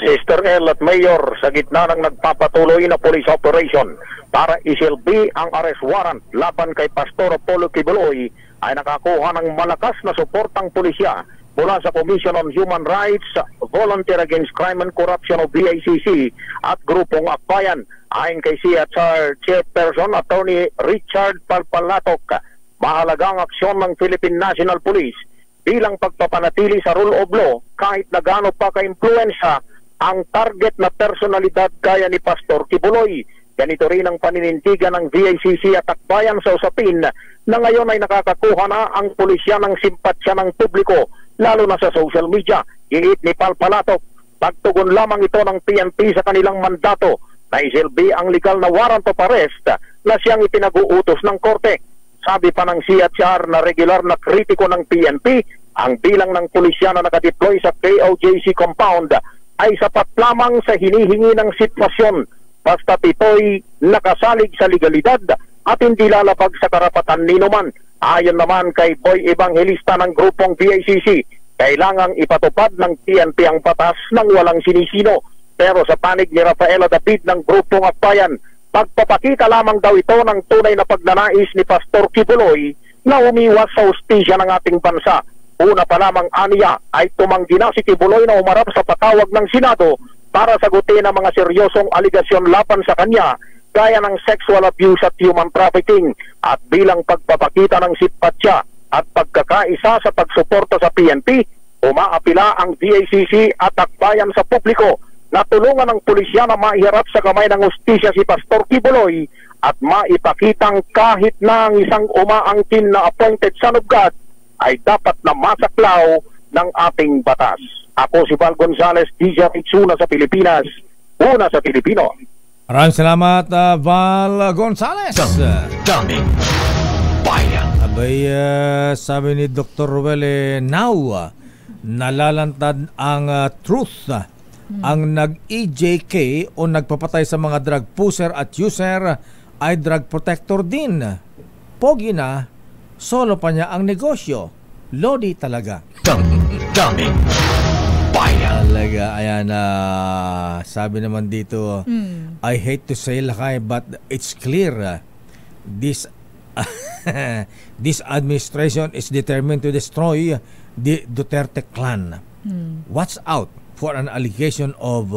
Sister L at Mayor, sa gitna ng nagpapatuloy na police operation para isilbi ang arrest warrant laban kay Pastor Apollo Quiboloy, ay nakakuha ng malakas na suportang pulisya mula sa Commission on Human Rights, Volunteer Against Crime and Corruption o VACC at Grupong Akbayan. Ayon kay CHR Chairperson Attorney Richard Palpalatok, mahalagang aksyon ng Philippine National Police bilang pagpapanatili sa rule of law kahit na gaano pa ka-impluensya ang target na personalidad gaya ni Pastor Quiboloy. Ganito rin ang paninindigan ng VACC at Akbayan sa usapin na ngayon ay nakakakuha na ang pulisya ng simpatsya ng publiko, lalo na sa social media. Giit ni Palpalatok, pagtugon lamang ito ng PNP sa kanilang mandato na isilbi ang legal na warrant of arrest na siyang ipinag-uutos ng korte. Sabi pa ng CHR na regular na kritiko ng PNP, ang bilang ng pulisya na nakadeploy sa KOJC compound ay sapat lamang sa hinihingi ng sitwasyon basta ito'y nakasalig sa legalidad at hindi lalabag sa karapatan ninuman. Ayon naman kay Boy Evangelista ng grupong VACC, kailangang ipatupad ng PNP ang batas ng walang sinisino. Pero sa panig ni Rafaela David ng grupong Akbayan, pagpapakita lamang daw ito ng tunay na pagnanais ni Pastor Quiboloy na umiwas sa hustisya ng ating bansa. Una pa lamang aniya ay tumanggi na si Quiboloy na umarap sa patawag ng Senado para sagutin ang mga seryosong aligasyon laban sa kanya gaya ng sexual abuse at human trafficking, at bilang pagpapakita ng simpatsya at pagkakaisa sa pagsuporta sa PNP, umaapila ang VACC at Akbayan sa publiko na tulungan ng pulisya na maiharap sa kamay ng hustisya si Pastor Quiboloy at maipakitang kahit na ang isang umaangkin na appointed son of God ay dapat na masaklaw ng ating batas. Ako si Val Gonzales, DJ Una sa Pilipinas, una sa Pilipino. Maraming salamat, Val Gonzales. Dummy. Bayan. Abay, sabi ni Dr. Ruel, now, nalalantad ang truth. Ang nag-EJK o nagpapatay sa mga drug pusher at user ay drug protector din. Pogi na, solo pa niya ang negosyo. Lodi talaga. Dummy. Bayan. Talaga, ayan, sabi naman dito, I hate to say lakay, but it's clear this administration is determined to destroy the Duterte clan. Watch out for an allegation of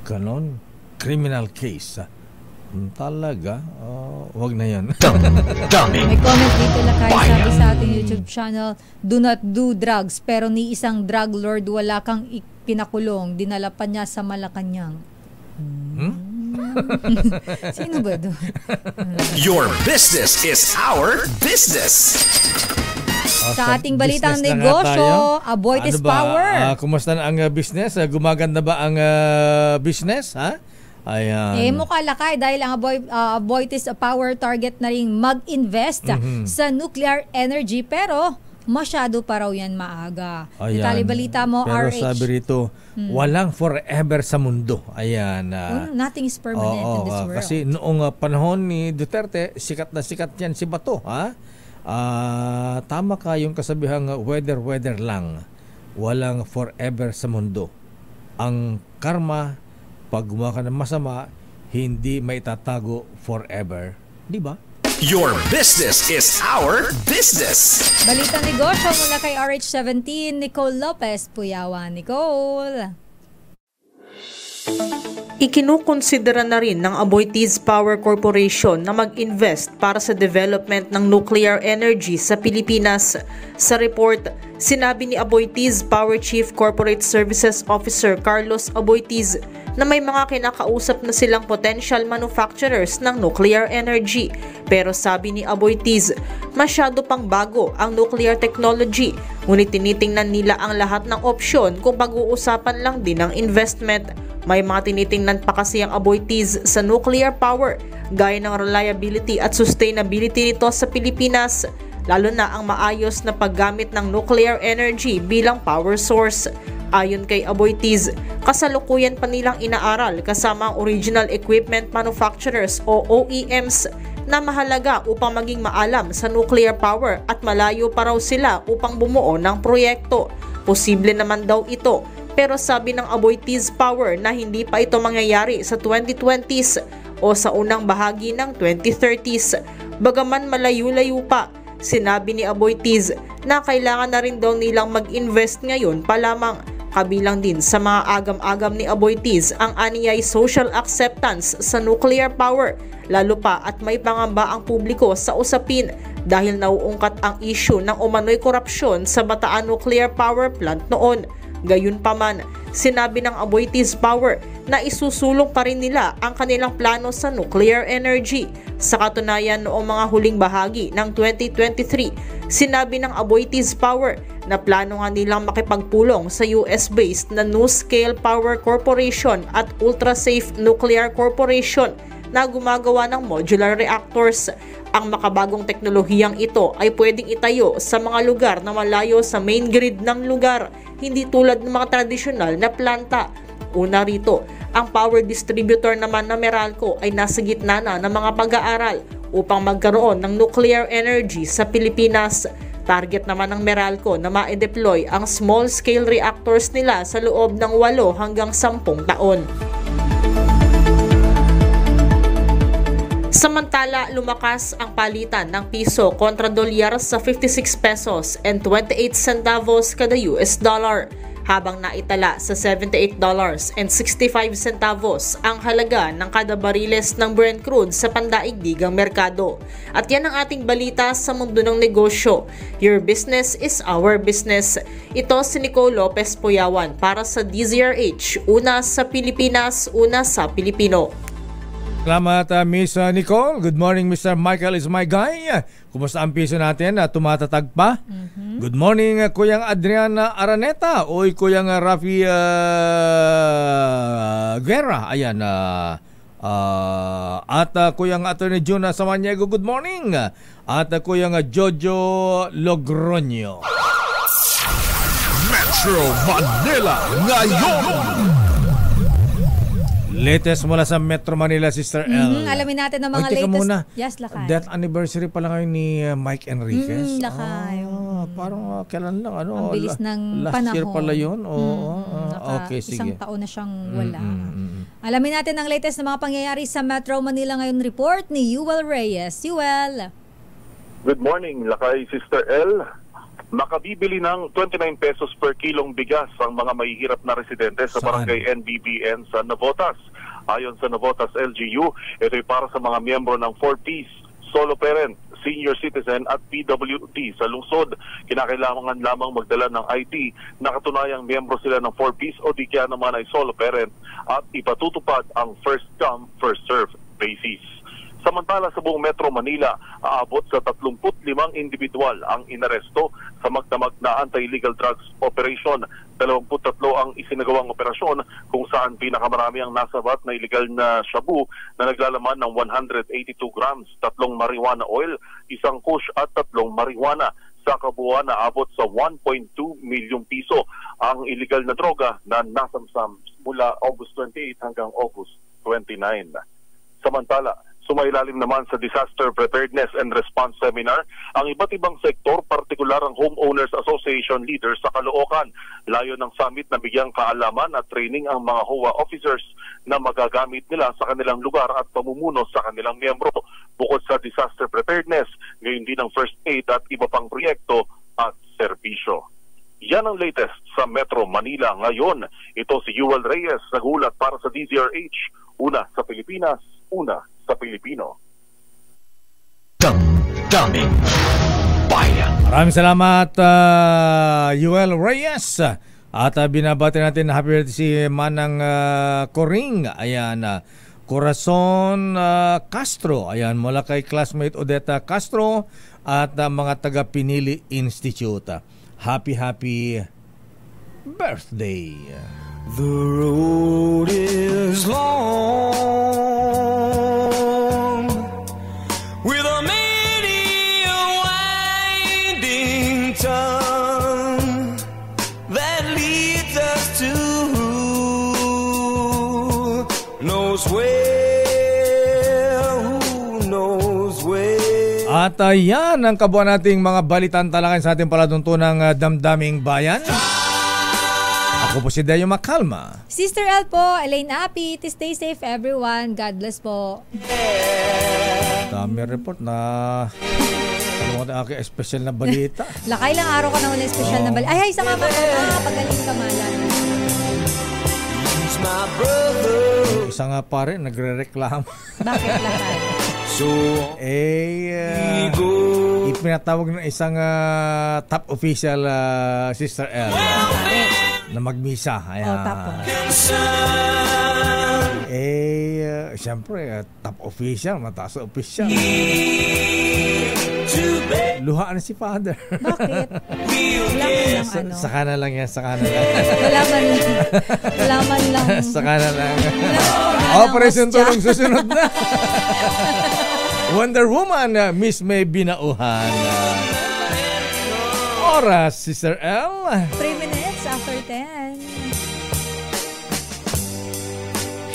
ganon, criminal case. Talaga? Wag na yan. May comment dito lakay, sabi sa ating YouTube channel, do not do drugs, pero ni isang drug lord wala kang pinakulong, dinala pa niya sa Malacanang. Sino ba doon? Your business is our business. Sa ating balitang negosyo, avoid is power. Kumusta na ang business? Gumaganda ba ang business? Ha? Ayan. Mukha lakay dahil ang avoid is power target na rin mag-invest sa nuclear energy, pero masyado pa raw yan maaga. Ayan. Detalye balita mo, Pero RH. sabi rito, walang forever sa mundo. Ayan. Nothing is permanent in this world. Kasi noong panahon ni Duterte, sikat na sikat yan si Bato. Ha? Tama ka yung kasabihang weather lang. Walang forever sa mundo. Ang karma, pag gumawa ka ng masama, hindi maitatago forever. Di ba? Your business is our business. Balitang negosyo mula kay RH17, Nicole Lopez Puyawan. Nicole. Ikinukonsidera na rin ng Aboitiz Power Corporation na mag-invest para sa development ng nuclear energy sa Pilipinas. Sa report, sinabi ni Aboitiz Power Chief Corporate Services Officer Carlos Aboitiz na may mga kinakausap na silang potential manufacturers ng nuclear energy. Pero sabi ni Aboitiz, masyado pang bago ang nuclear technology, ngunit tinitingnan nila ang lahat ng opsyon kung pag-uusapan lang din ng investment. May mga tinitingnan pa kasi ang Aboitiz sa nuclear power, gaya ng reliability at sustainability nito sa Pilipinas, lalo na ang maayos na paggamit ng nuclear energy bilang power source. Ayon kay Aboitiz, kasalukuyan pa nilang inaaral kasama ang original equipment manufacturers o OEMs na mahalaga upang maging maalam sa nuclear power at malayo pa raw sila upang bumuo ng proyekto. Posible naman daw ito, pero sabi ng Aboitiz Power na hindi pa ito mangyayari sa 2020s o sa unang bahagi ng 2030s. Bagaman malayo-layo pa, sinabi ni Aboitiz na kailangan na rin daw nilang mag-invest ngayon pa lamang. Kabilang din sa mga agam-agam ni Aboitiz ang aniyay social acceptance sa nuclear power, lalo pa at may pangamba ang publiko sa usapin dahil nauungkat ang issue ng umano'y korupsyon sa Bataan Nuclear Power Plant noon. Gayunpaman, sinabi ng Aboitiz Power na isusulong pa rin nila ang kanilang plano sa nuclear energy. Sa katunayan, noong mga huling bahagi ng 2023, sinabi ng Aboitiz Power na plano nga nilang makipagpulong sa US-based na NuScale Power Corporation at Ultrasafe Nuclear Corporation na gumagawa ng modular reactors. Ang makabagong teknolohiyang ito ay pwedeng itayo sa mga lugar na malayo sa main grid ng lugar, hindi tulad ng mga tradisyonal na planta. Una rito, ang power distributor naman na Meralco ay nasa gitna na ng mga pag-aaral upang magkaroon ng nuclear energy sa Pilipinas. Target naman ng Meralco na ma-deploy ang small-scale reactors nila sa loob ng 8 hanggang 10 taon. Samantala, lumakas ang palitan ng piso kontra dolyar sa 56 pesos and 28 centavos kada US dollar, habang naitala sa $78.65 ang halaga ng kada bariles ng Brent crude sa pandaigdigang merkado. At yan ang ating balita sa mundo ng negosyo. Your business is our business. Ito si Nicole Lopez Puyawan para sa DZRH, una sa Pilipinas, una sa Pilipino. Salamat, Miss Nicole. Good morning, Mr. Michael is my guy. Kumusta ang piso natin? Tumatatag pa? Good morning, Kuyang Adriana Araneta. Oy, Kuyang Rafi Guerra. Ayan. At Kuyang Atty. Juna Samaniego, good morning. At Kuyang Jojo Logroño. Metro Manila ngayon. Latest mula sa Metro Manila, Sister L. Alamin natin ang mga latest. Muna. Yes, Lakay. Death anniversary pala ngayon ni Mike Enriquez. Lakay. Parang kailan lang. Ang bilis ng last panahon. Last year pala yun. Okay, sige. Isang taon na siyang wala. Alamin natin ang latest na mga pangyayari sa Metro Manila ngayon. Report ni Yuel Reyes. Yuel. Good morning, Lakay, Sister L. Makabibili ng 29 pesos per kilong bigas ang mga mahihirap na residente sa barangay NBBN sa Navotas. Ayon sa Navotas LGU, ito ay para sa mga miyembro ng 4Ps, solo parent, senior citizen at PWD sa lungsod. Kinakailangan lamang magdala ng ID na katunayang miyembro sila ng 4Ps o di kaya naman ay solo parent at ipatutupad ang first come, first serve basis. Samantala sa buong Metro Manila, aabot sa 35 individual ang inaresto sa magdamag na anti-illegal drugs operation. 23 ang isinagawang operasyon kung saan pinakamarami ang nasabat na illegal na shabu na naglalaman ng 182 grams, 3 marijuana oil, 1 kush at 3 marijuana. Sa kabuuan, naabot sa 1.2 milyong piso ang illegal na droga na nasamsam mula August 28 hanggang August 29. Samantala, sumailalim naman sa Disaster Preparedness and Response Seminar ang iba't ibang sektor, partikular ang Homeowners Association leaders sa Caloocan. Layo ng summit na bigyang kaalaman at training ang mga HOA officers na magagamit nila sa kanilang lugar at pamumuno sa kanilang miyembro. Bukod sa disaster preparedness, ngayon din ang first aid at iba pang proyekto at serbisyo. Yan ang latest sa Metro Manila ngayon. Ito si Yuel Reyes, nagulat para sa DZRH. Una sa Pilipinas, una sa Pilipino. Damdaming Bayan. Maraming salamat, Yuel Reyes. At binabati natin na happy birthday si Manang Coring. Ayan, Corazon Castro. Ayan, mula kay classmate Odetta Castro at mga taga Pinili Institute. Happy birthday. The road is long with a many winding tongue that leads us to who knows where. At yan ang kabuuan nating mga balitan talakan sa ating palatuntunang Damdaming Bayan. Ako po si Dayo Makalma. Sister L po, Elaine Apit. Stay safe everyone. God bless po. Dami report na ano ang aking special na balita. Lakay lang araw ka na ulit special na balita. Ay, isa nga ba? Pagaling ka malan. Isa nga pa rin, nagre-reklamo. Bakit lakay? Ipinatawag ng isang top official, Sister L. Na magmisa. Ayan. Siyempre, top official, mataas na official. Luhaan si Father. Bakit? Saka na lang yan, saka na lang. Wala man lang. Saka na lang. Operation Tulong susunod na. Wonder Woman, Miss May Binauhan. Oras, Sister L. 3 minutes after 10.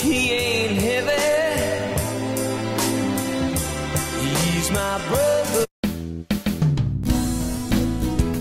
He ain't heavy. He's my brother.